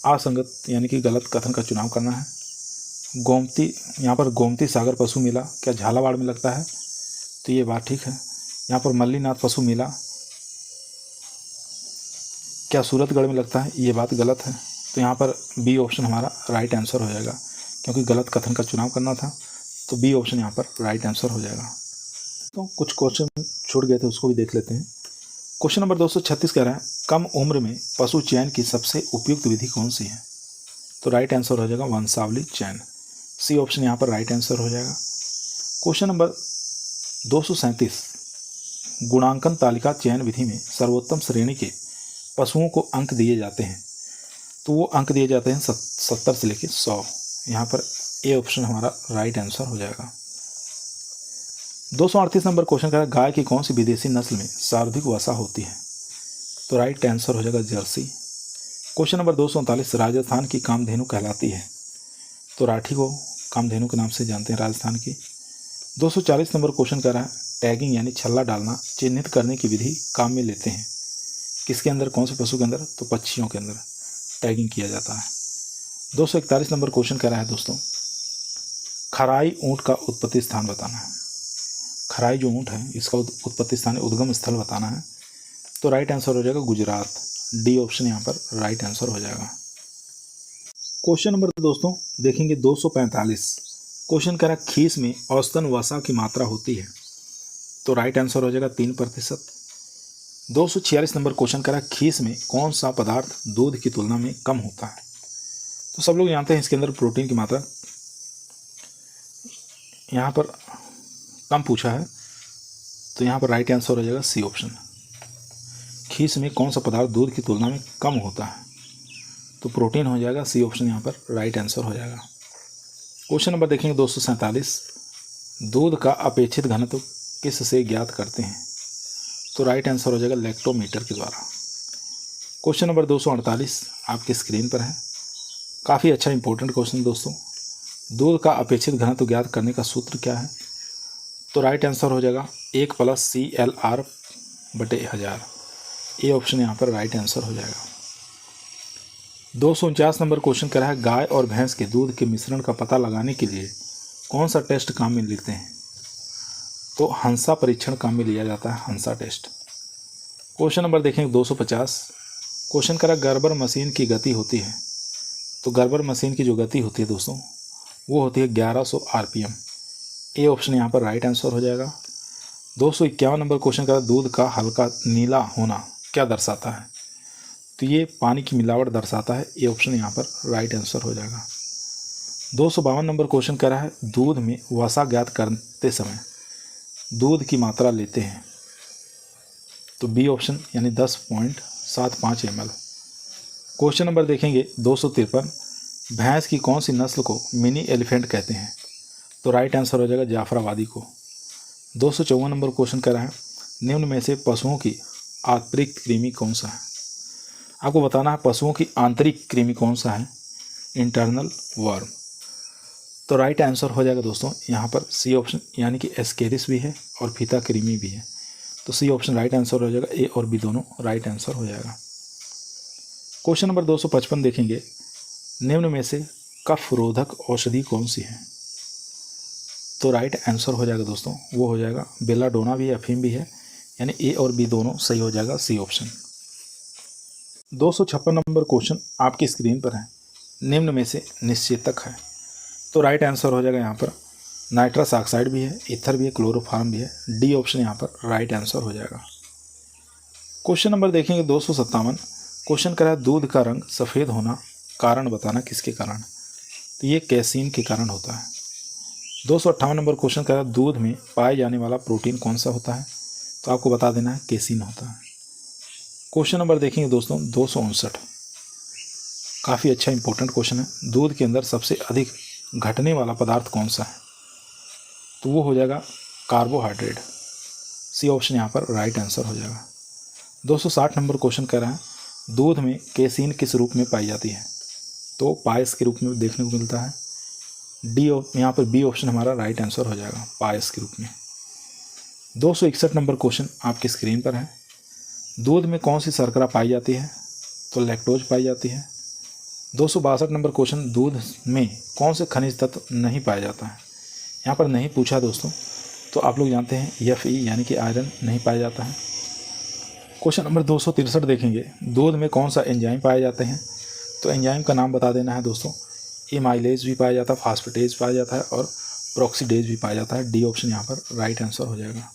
असंगत यानी कि गलत कथन का चुनाव करना है। गोमती, यहाँ पर गोमती सागर पशु मेला क्या झालावाड़ में लगता है, तो ये बात ठीक है। यहाँ पर मल्लीनाथ पशु मेला क्या सूरतगढ़ में लगता है, ये बात गलत है। तो यहाँ पर बी ऑप्शन हमारा राइट आंसर हो जाएगा, क्योंकि गलत कथन का चुनाव करना था, तो बी ऑप्शन यहाँ पर राइट आंसर हो जाएगा। तो कुछ क्वेश्चन छूट गए थे, उसको भी देख लेते हैं। क्वेश्चन नंबर 236 कह रहा है कम उम्र में पशु चयन की सबसे उपयुक्त विधि कौन सी है, तो राइट आंसर हो जाएगा वंशावली चयन। सी ऑप्शन यहाँ पर राइट आंसर हो जाएगा। क्वेश्चन नंबर 237 गुणांकन तालिका चयन विधि में सर्वोत्तम श्रेणी के पशुओं को अंक दिए जाते हैं, तो वो अंक दिए जाते हैं 70 से लेकर 100। यहाँ पर ए ऑप्शन हमारा राइट आंसर हो जाएगा। 238 नंबर क्वेश्चन कह रहा है गाय की कौन सी विदेशी नस्ल में सर्वाधिक वसा होती है, तो राइट आंसर हो जाएगा जर्सी। क्वेश्चन नंबर 239 राजस्थान की कामधेनु कहलाती है, तो राठी को कामधेनु के नाम से जानते हैं राजस्थान की। 240 नंबर क्वेश्चन कह रहा है टैगिंग यानी छल्ला डालना चिन्हित करने की विधि काम में लेते हैं, किसके अंदर, कौन से पशु के अंदर, तो पक्षियों के अंदर टैगिंग किया जाता है। 241 नंबर क्वेश्चन कह रहा है दोस्तों खराई ऊँट का उत्पत्ति स्थान बताना है। खराई जो ऊँट है इसका उत्पत्ति स्थान उद्गम स्थल बताना है, तो राइट आंसर हो जाएगा गुजरात। डी ऑप्शन यहाँ पर राइट आंसर हो जाएगा। क्वेश्चन नंबर दोस्तों देखेंगे 245। क्वेश्चन कह रहा है खीस में औसतन वसा की मात्रा होती है, तो राइट आंसर हो जाएगा 3%। 246 नंबर क्वेश्चन कह रहा है खीस में कौन सा पदार्थ दूध की तुलना में कम होता है, तो सब लोग जानते हैं इसके अंदर प्रोटीन की मात्रा यहाँ पर कम पूछा है, तो यहाँ पर राइट आंसर हो जाएगा सी ऑप्शन। खीस में कौन सा पदार्थ दूध की तुलना में कम होता है, तो प्रोटीन हो जाएगा। सी ऑप्शन यहाँ पर राइट आंसर हो जाएगा। क्वेश्चन नंबर देखेंगे 247 दूध का अपेक्षित घनत्व किस से ज्ञात करते हैं, तो राइट आंसर हो जाएगा लैक्टोमीटर के द्वारा। क्वेश्चन नंबर 248 आपकी स्क्रीन पर है, काफ़ी अच्छा इंपॉर्टेंट क्वेश्चन दोस्तों। दूध का अपेक्षित घनत्व ज्ञात करने का सूत्र क्या है, तो राइट आंसर हो जाएगा 1 + CLR/1000। ए ऑप्शन यहाँ पर राइट आंसर हो जाएगा। 249 नंबर क्वेश्चन कह रहा है गाय और भैंस के दूध के मिश्रण का पता लगाने के लिए कौन सा टेस्ट काम में लेते हैं, तो हंसा परीक्षण काम में लिया जाता है, हंसा टेस्ट। क्वेश्चन नंबर देखेंगे 250। क्वेश्चन कह रहा है गर्बर मशीन की गति होती है, तो गर्बर मशीन की जो गति होती है दोस्तों वो होती है 1100 RPM। ए ऑप्शन यहाँ पर राइट आंसर हो जाएगा। 251 नंबर क्वेश्चन कह रहा है दूध का हल्का नीला होना क्या दर्शाता है, तो ये पानी की मिलावट दर्शाता है। ए ऑप्शन यहाँ पर राइट आंसर हो जाएगा। 252 नंबर क्वेश्चन कह रहा है दूध में वसा ज्ञात करते समय दूध की मात्रा लेते हैं, तो बी ऑप्शन यानी 10.75 ml। क्वेश्चन नंबर देखेंगे 253 भैंस की कौन सी नस्ल को मिनी एलिफेंट कहते हैं, तो राइट आंसर हो जाएगा जाफराबादी को। 254 नंबर क्वेश्चन कह रहा है निम्न में से पशुओं की आंतरिक कृमि कौन सा है, आपको बताना है पशुओं की आंतरिक कृमि कौन सा है, इंटरनल वर्म। तो राइट आंसर हो जाएगा दोस्तों यहाँ पर सी ऑप्शन यानी कि एस्केरिस भी है और फीता कृमि भी है, तो सी ऑप्शन राइट आंसर हो जाएगा। ए और बी दोनों राइट आंसर हो जाएगा। क्वेश्चन नंबर 255 देखेंगे निम्न में से कफ रोधक औषधि कौन सी है, तो राइट आंसर हो जाएगा दोस्तों वो हो जाएगा बेलाडोना भी है, अफीम भी है, यानी ए और बी दोनों सही हो जाएगा, सी ऑप्शन। 256 नंबर क्वेश्चन आपकी स्क्रीन पर है निम्न में से निश्चेतक है, तो राइट आंसर हो जाएगा यहाँ पर नाइट्रस ऑक्साइड भी है, ईथर भी है, क्लोरोफार्म भी है। डी ऑप्शन यहाँ पर राइट आंसर हो जाएगा। क्वेश्चन नंबर देखेंगे 257। क्वेश्चन करा दूध का रंग सफ़ेद होना कारण बताना किसके कारण, तो ये कैसीन के कारण होता है। 258 नंबर क्वेश्चन कह रहा है दूध में पाए जाने वाला प्रोटीन कौन सा होता है, तो आपको बता देना है केसिन होता है। क्वेश्चन नंबर देखेंगे दोस्तों 259, काफ़ी अच्छा इंपॉर्टेंट क्वेश्चन है। दूध के अंदर सबसे अधिक घटने वाला पदार्थ कौन सा है, तो वो हो जाएगा कार्बोहाइड्रेट। सी ऑप्शन यहाँ पर राइट आंसर हो जाएगा। 260 नंबर क्वेश्चन कह रहा है दूध में केसिन किस रूप में पाई जाती है, तो पायस के रूप में देखने को मिलता है। डी यहाँ पर बी ऑप्शन हमारा राइट आंसर हो जाएगा, पायस के रूप में। 261 नंबर क्वेश्चन आपकी स्क्रीन पर है। दूध में कौन सी शर्करा पाई जाती है, तो लैक्टोज पाई जाती है। 262 नंबर क्वेश्चन दूध में कौन से खनिज तत्व नहीं पाया जाता है, यहाँ पर नहीं पूछा दोस्तों, तो आप लोग जानते हैं Fe यानी कि आयरन नहीं पाया जाता है। क्वेश्चन नंबर 263 देखेंगे दूध में कौन सा एंजाइम पाए जाते हैं, तो एंजाइम का नाम बता देना है दोस्तों। एमाइलेज भी पाया जाता है, फास्फेटेज पाया जाता है और प्रोक्सीडेज भी पाया जाता है। डी ऑप्शन यहाँ पर राइट आंसर हो जाएगा।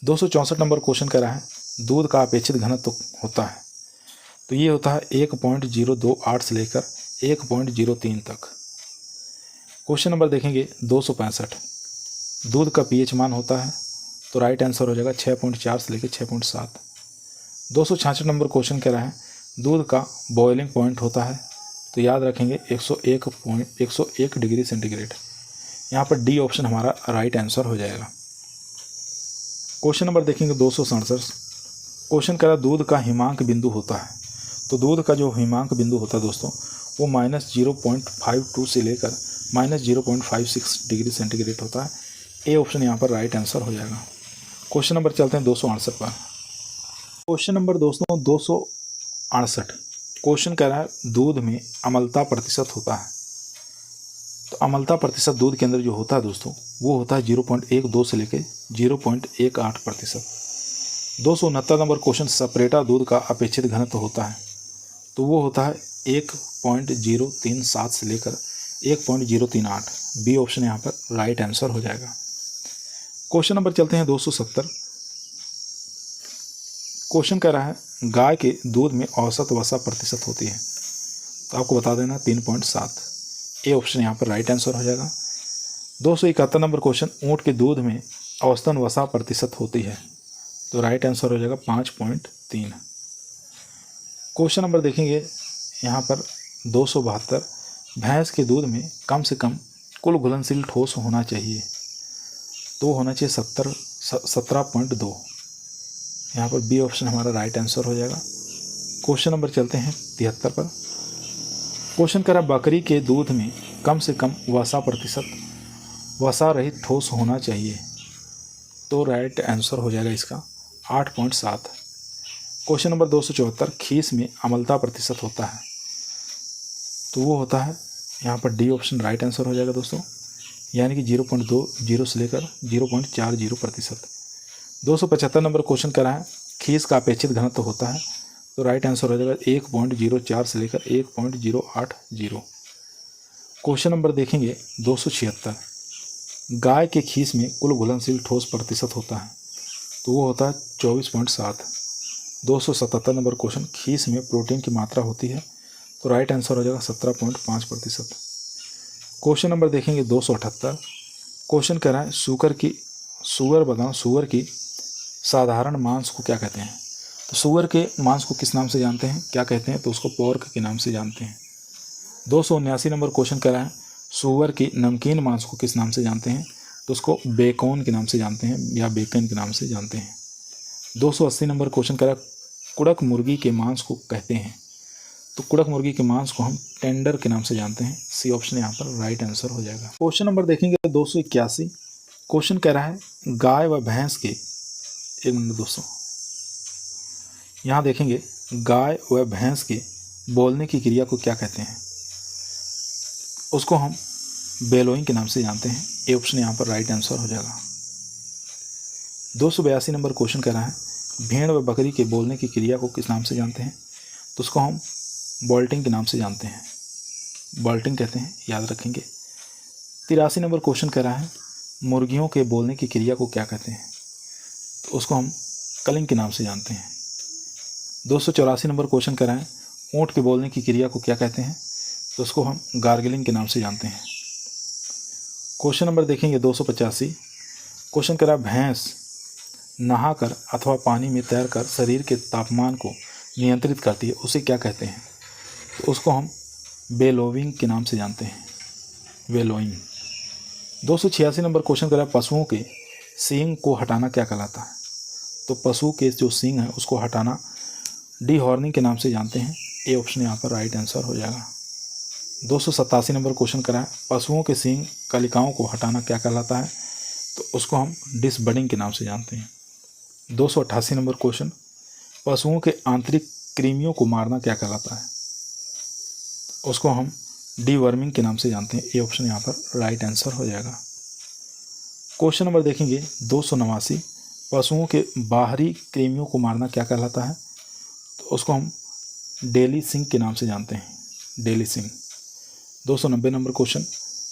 264 नंबर क्वेश्चन कह रहा है दूध का अपेक्षित घनत्व होता है, तो ये होता है 1.028 से लेकर 1.03 तक। क्वेश्चन नंबर देखेंगे 265 दूध का पीएच मान होता है, तो राइट आंसर हो जाएगा 6.4 से लेकर 6.7। 266 नंबर क्वेश्चन कह रहा है दूध का बॉइलिंग पॉइंट होता है, तो याद रखेंगे 101 डिग्री सेंटीग्रेड। यहाँ पर डी ऑप्शन हमारा राइट आंसर हो जाएगा। क्वेश्चन नंबर देखेंगे 267 क्वेश्चन कह रहा है दूध का हिमांक बिंदु होता है, तो दूध का जो हिमांक बिंदु होता है दोस्तों वो -0.52 से लेकर -0.56 डिग्री सेंटीग्रेड होता है। ए ऑप्शन यहाँ पर राइट आंसर हो जाएगा। क्वेश्चन नंबर चलते हैं 268 पर। क्वेश्चन नंबर दोस्तों 268 क्वेश्चन कह रहा है दूध में अम्लता प्रतिशत होता है, तो अम्लता प्रतिशत दूध के अंदर जो होता है दोस्तों वो होता है 0.12 से लेकर 0.18%। 269 नंबर क्वेश्चन सपरेटा दूध का अपेक्षित घनत्व होता है, तो वो होता है 1.037 से लेकर 1.038। बी ऑप्शन यहाँ पर राइट आंसर हो जाएगा। क्वेश्चन नंबर चलते हैं 270 क्वेश्चन कह रहा है गाय के दूध में औसत वसा प्रतिशत होती है, तो आपको बता देना 3.7। ए ऑप्शन यहाँ पर राइट आंसर हो जाएगा। 271 नंबर क्वेश्चन ऊँट के दूध में औसतन वसा प्रतिशत होती है, तो राइट आंसर हो जाएगा 5.3। क्वेश्चन नंबर देखेंगे यहाँ पर 272 भैंस के दूध में कम से कम कुल घुलनशील ठोस होना चाहिए, तो होना चाहिए 17.2। यहाँ पर बी ऑप्शन हमारा राइट आंसर हो जाएगा। क्वेश्चन नंबर चलते हैं 73 पर। क्वेश्चन कह रहा बकरी के दूध में कम से कम वसा प्रतिशत वसा रहित ठोस होना चाहिए, तो राइट आंसर हो जाएगा इसका 8.7। क्वेश्चन नंबर 274 खीस में अम्लता प्रतिशत होता है, तो वो होता है यहाँ पर डी ऑप्शन राइट आंसर हो जाएगा दोस्तों, यानी कि 0.20 से लेकर 0.40%। 275 नंबर क्वेश्चन कह रहा है खीस का अपेक्षित घनत्व होता है, तो राइट आंसर हो जाएगा 1.04 से लेकर 1.080। क्वेश्चन नंबर देखेंगे 276 गाय के खीस में कुल घुलनशील ठोस प्रतिशत होता है, तो वो होता है 24.7। 277 नंबर क्वेश्चन खीस में प्रोटीन की मात्रा होती है, तो राइट आंसर हो जाएगा 17.5%। क्वेश्चन नंबर देखेंगे 278 क्वेश्चन कह रहा है सुअर की साधारण मांस को क्या कहते हैं, तो सुअर के मांस को किस नाम से जानते हैं, क्या कहते हैं, तो उसको पोर्क के नाम से जानते हैं। 279 नंबर क्वेश्चन कह रहा है सुअर की नमकीन मांस को किस नाम से जानते हैं, तो उसको बेकॉन के नाम से जानते हैं या बेकन के नाम से जानते हैं। 280 नंबर क्वेश्चन कह रहा है कुड़क मुर्गी के मांस को कहते हैं, तो कुड़क मुर्गी के मांस को हम टेंडर के नाम से जानते हैं। सी ऑप्शन यहाँ पर राइट आंसर हो जाएगा। क्वेश्चन नंबर देखेंगे 281 क्वेश्चन कह रहा है गाय व भैंस के, एक मिनट दोस्तों, यहाँ देखेंगे गाय व भैंस के बोलने की क्रिया को क्या कहते हैं, उसको हम बेलोइंग के नाम से जानते हैं। ए ऑप्शन यहाँ पर राइट आंसर हो जाएगा। 282 नंबर क्वेश्चन कह रहा है भेड़ व बकरी के बोलने की क्रिया को किस नाम से जानते हैं, तो उसको हम बॉल्टिंग के नाम से जानते हैं, बॉल्टिंग कहते हैं, याद रखेंगे। 83 नंबर क्वेश्चन कह रहा है मुर्गियों के बोलने की क्रिया को क्या कहते हैं, तो उसको हम कलिंग के नाम से जानते हैं। 284 नंबर क्वेश्चन कह रहा है ऊँट के बोलने की क्रिया को क्या कहते हैं, तो उसको हम गार्गलिंग के नाम से जानते हैं। क्वेश्चन नंबर देखेंगे 285। क्वेश्चन करा भैंस नहाकर अथवा पानी में तैरकर शरीर के तापमान को नियंत्रित करती है, उसे क्या कहते हैं? तो उसको हम बेलोइंग के नाम से जानते हैं, बेलोइंग। 286 नंबर क्वेश्चन करा पशुओं के सींग को हटाना क्या कहलाता है? तो पशु के जो सींग है उसको हटाना डीहॉर्निंग के नाम से जानते हैं। ए ऑप्शन यहाँ पर राइट आंसर हो जाएगा। 287 नंबर क्वेश्चन करा है पशुओं के सींग कलिकाओं को हटाना क्या कहलाता है? तो उसको हम डिसबडिंग के नाम से जानते हैं। 288 नंबर क्वेश्चन पशुओं के आंतरिक कृमियों को मारना क्या कहलाता है? उसको हम डीवर्मिंग के नाम से जानते हैं। ए ऑप्शन यहाँ पर राइट आंसर हो जाएगा। क्वेश्चन नंबर देखेंगे 289 पशुओं के बाहरी कृमियों को मारना क्या कहलाता है? तो उसको हम डेलिसिंग के नाम से जानते हैं, डेलिसिंग। 290 नंबर क्वेश्चन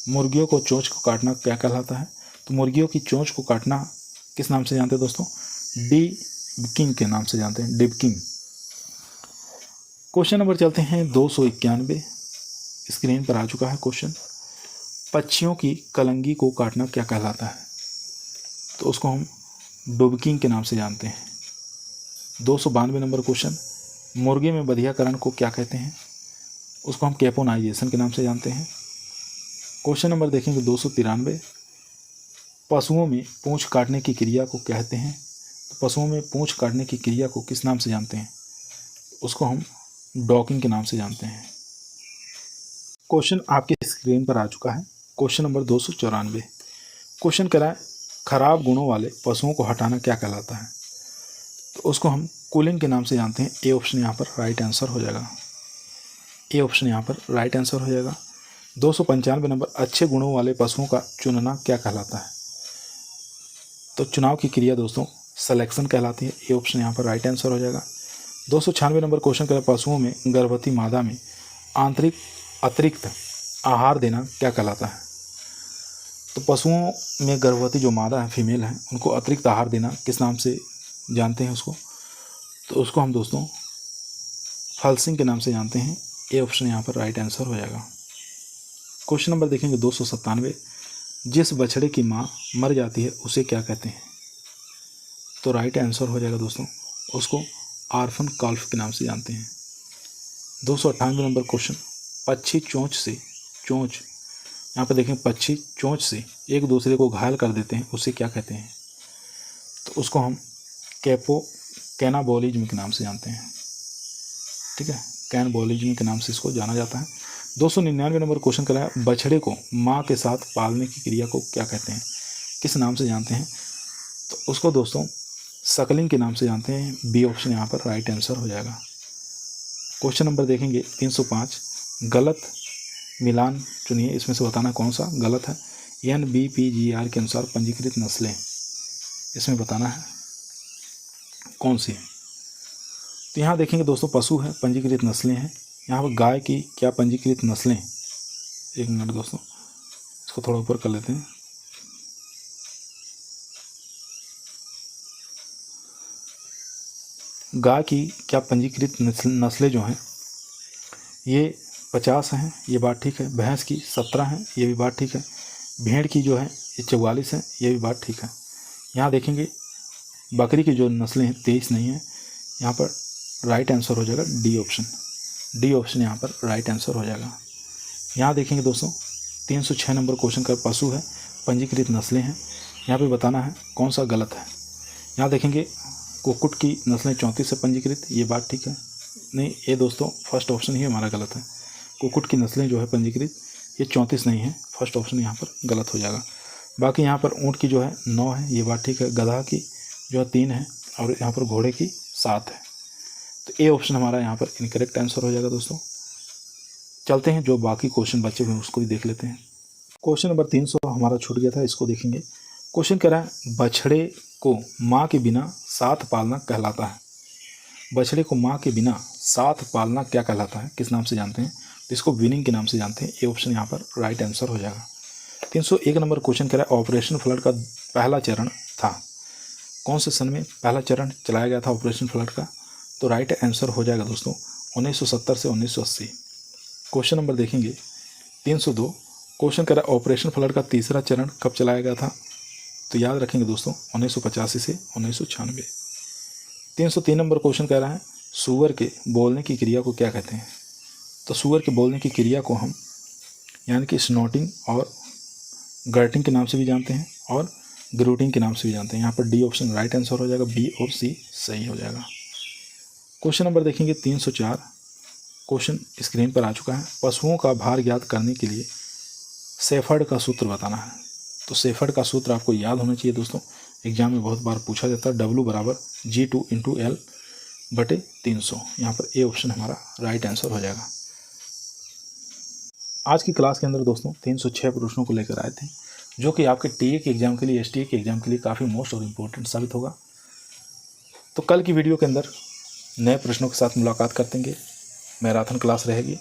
मुर्गियों को चोंच को काटना क्या कहलाता है? तो मुर्गियों की चोंच को काटना किस नाम से जानते हैं दोस्तों? डिबकिंग के नाम से जानते हैं, डिबकिंग। क्वेश्चन नंबर चलते हैं 291, स्क्रीन पर आ चुका है क्वेश्चन। पक्षियों की कलंगी को काटना क्या कहलाता है? तो उसको हम डुबकिंग के नाम से जानते हैं। 292 नंबर क्वेश्चन मुर्गे में बधियाकरण को क्या कहते हैं? उसको हम कैपोनाइजेशन के नाम से जानते हैं। क्वेश्चन नंबर देखेंगे 293 पशुओं में पूंछ काटने की क्रिया को कहते हैं? तो पशुओं में पूंछ काटने की क्रिया को किस नाम से जानते हैं? उसको हम डॉकिंग के नाम से जानते हैं। क्वेश्चन आपकी स्क्रीन पर आ चुका है। क्वेश्चन नंबर 294 क्वेश्चन करा है खराब गुणों वाले पशुओं को हटाना क्या कहलाता है? तो उसको हम कूलिंग के नाम से जानते हैं। ए ऑप्शन यहाँ पर राइट आंसर हो जाएगा। ए ऑप्शन यहाँ पर राइट आंसर हो जाएगा। 295 नंबर अच्छे गुणों वाले पशुओं का चुनना क्या कहलाता है? तो चुनाव की क्रिया दोस्तों सिलेक्शन कहलाती है। ए ऑप्शन यहाँ पर राइट आंसर हो जाएगा। 296 नंबर क्वेश्चन करा पशुओं में गर्भवती मादा में अतिरिक्त आहार देना क्या कहलाता है? तो पशुओं में गर्भवती जो मादा है, फीमेल है, उनको अतिरिक्त आहार देना किस नाम से जानते हैं उसको? तो उसको हम दोस्तों फल्सिंग के नाम से जानते हैं। ए ऑप्शन यहाँ पर राइट आंसर हो जाएगा। क्वेश्चन नंबर देखेंगे 297 जिस बछड़े की माँ मर जाती है उसे क्या कहते हैं? तो राइट आंसर हो जाएगा दोस्तों, उसको आर्फन काल्फ के नाम से जानते हैं। 298 नंबर क्वेश्चन पक्षी चोंच यहाँ पर देखें पक्षी चोंच से एक दूसरे को घायल कर देते हैं, उसे क्या कहते हैं? तो उसको हम कैनाबोलिज्म के नाम से जानते हैं। ठीक है, कैनाबोलिज्म के नाम से इसको जाना जाता है। 299 नंबर क्वेश्चन करा है बछड़े को माँ के साथ पालने की क्रिया को क्या कहते हैं, किस नाम से जानते हैं? तो उसको दोस्तों सकलिंग के नाम से जानते हैं। बी ऑप्शन यहाँ पर राइट आंसर हो जाएगा। क्वेश्चन नंबर देखेंगे 305 गलत मिलान चुनिए, इसमें से बताना कौन सा गलत है। NBPGR के अनुसार पंजीकृत नस्लें, इसमें बताना है कौन सी है। तो यहाँ देखेंगे दोस्तों पशु है, पंजीकृत नस्लें हैं। यहाँ पर गाय की क्या पंजीकृत नस्लें, एक मिनट दोस्तों इसको थोड़ा ऊपर कर लेते हैं। गाय की क्या पंजीकृत नस्लें जो हैं ये 50 हैं, ये बात ठीक है। भैंस की 17 हैं, ये भी बात ठीक है। भेड़ की जो है ये 44 है, ये भी बात ठीक है। यहाँ देखेंगे बकरी की जो नस्लें हैं 23 नहीं है। यहाँ पर राइट आंसर हो जाएगा डी ऑप्शन। डी ऑप्शन यहाँ पर राइट आंसर हो जाएगा। यहाँ देखेंगे दोस्तों 306 नंबर क्वेश्चन का पशु है, पंजीकृत नस्लें हैं। यहाँ पे बताना है कौन सा गलत है। यहाँ देखेंगे कुक्कुट की नस्लें 34 से पंजीकृत, ये बात ठीक है। नहीं, ये दोस्तों फर्स्ट ऑप्शन ही हमारा गलत है। कुक्कुट की नस्लें जो है पंजीकृत ये 34 नहीं है, फर्स्ट ऑप्शन यहाँ पर गलत हो जाएगा। बाकी यहाँ पर ऊँट की जो है 9 है, ये बात ठीक है। गधा की जो है 3 है और यहाँ पर घोड़े की 7 है। तो ए ऑप्शन हमारा यहाँ पर इनकरेक्ट आंसर हो जाएगा दोस्तों। चलते हैं जो बाकी क्वेश्चन बचे हुए हैं उसको भी देख लेते हैं। क्वेश्चन नंबर 300 हमारा छूट गया था, इसको देखेंगे। क्वेश्चन कह रहा है बछड़े को माँ के बिना साथ पालना कहलाता है। बछड़े को माँ के बिना साथ पालना क्या कहलाता है, किस नाम से जानते हैं? तो इसको विनिंग के नाम से जानते हैं। ए ऑप्शन यहाँ पर राइट आंसर हो जाएगा। 301 नंबर क्वेश्चन कह रहा है ऑपरेशन फ्लड का पहला चरण था, कौन से सन में पहला चरण चलाया गया था ऑपरेशन फ्लड का? तो राइट आंसर हो जाएगा दोस्तों 1970 से 1980। क्वेश्चन नंबर देखेंगे 302 क्वेश्चन कह रहा है ऑपरेशन फ्लड का तीसरा चरण कब चलाया गया था? तो याद रखेंगे दोस्तों 1985 से 1996। 303 नंबर क्वेश्चन कह रहा है सूअर के बोलने की क्रिया को क्या कहते हैं? तो सूअर के बोलने की क्रिया को हम यानी कि स्नॉटिंग और गर्टिंग के नाम से भी जानते हैं और ग्रूटिंग के नाम से भी जानते हैं। यहाँ पर डी ऑप्शन राइट आंसर हो जाएगा, बी और सी सही हो जाएगा। क्वेश्चन नंबर देखेंगे 304। क्वेश्चन स्क्रीन पर आ चुका है। पशुओं का भार ज्ञात करने के लिए शेफर्ड का सूत्र बताना है। तो शेफर्ड का सूत्र आपको याद होना चाहिए दोस्तों, एग्जाम में बहुत बार पूछा जाता है। W बराबर G2 × L बटे 300। यहाँ पर ए ऑप्शन हमारा राइट आंसर हो जाएगा। आज की क्लास के अंदर दोस्तों 306 प्रश्नों को लेकर आए थे, जो कि आपके टीए के एग्जाम के लिए, STA के एग्जाम के लिए काफ़ी मोस्ट और इम्पोर्टेंट साबित होगा। तो कल की वीडियो के अंदर नए प्रश्नों के साथ मुलाकात करतेंगे। मैराथन क्लास रहेगी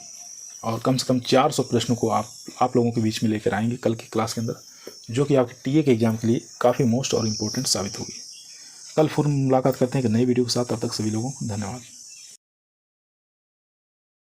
और कम से कम 400 प्रश्नों को आप लोगों के बीच में लेकर आएंगे कल की क्लास के अंदर, जो कि आपके टीए के एग्जाम के लिए काफ़ी मोस्ट और इम्पोर्टेंट साबित होगी। कल फिर मुलाकात करते हैं एक नई वीडियो के साथ। तब तक सभी लोगों को धन्यवाद।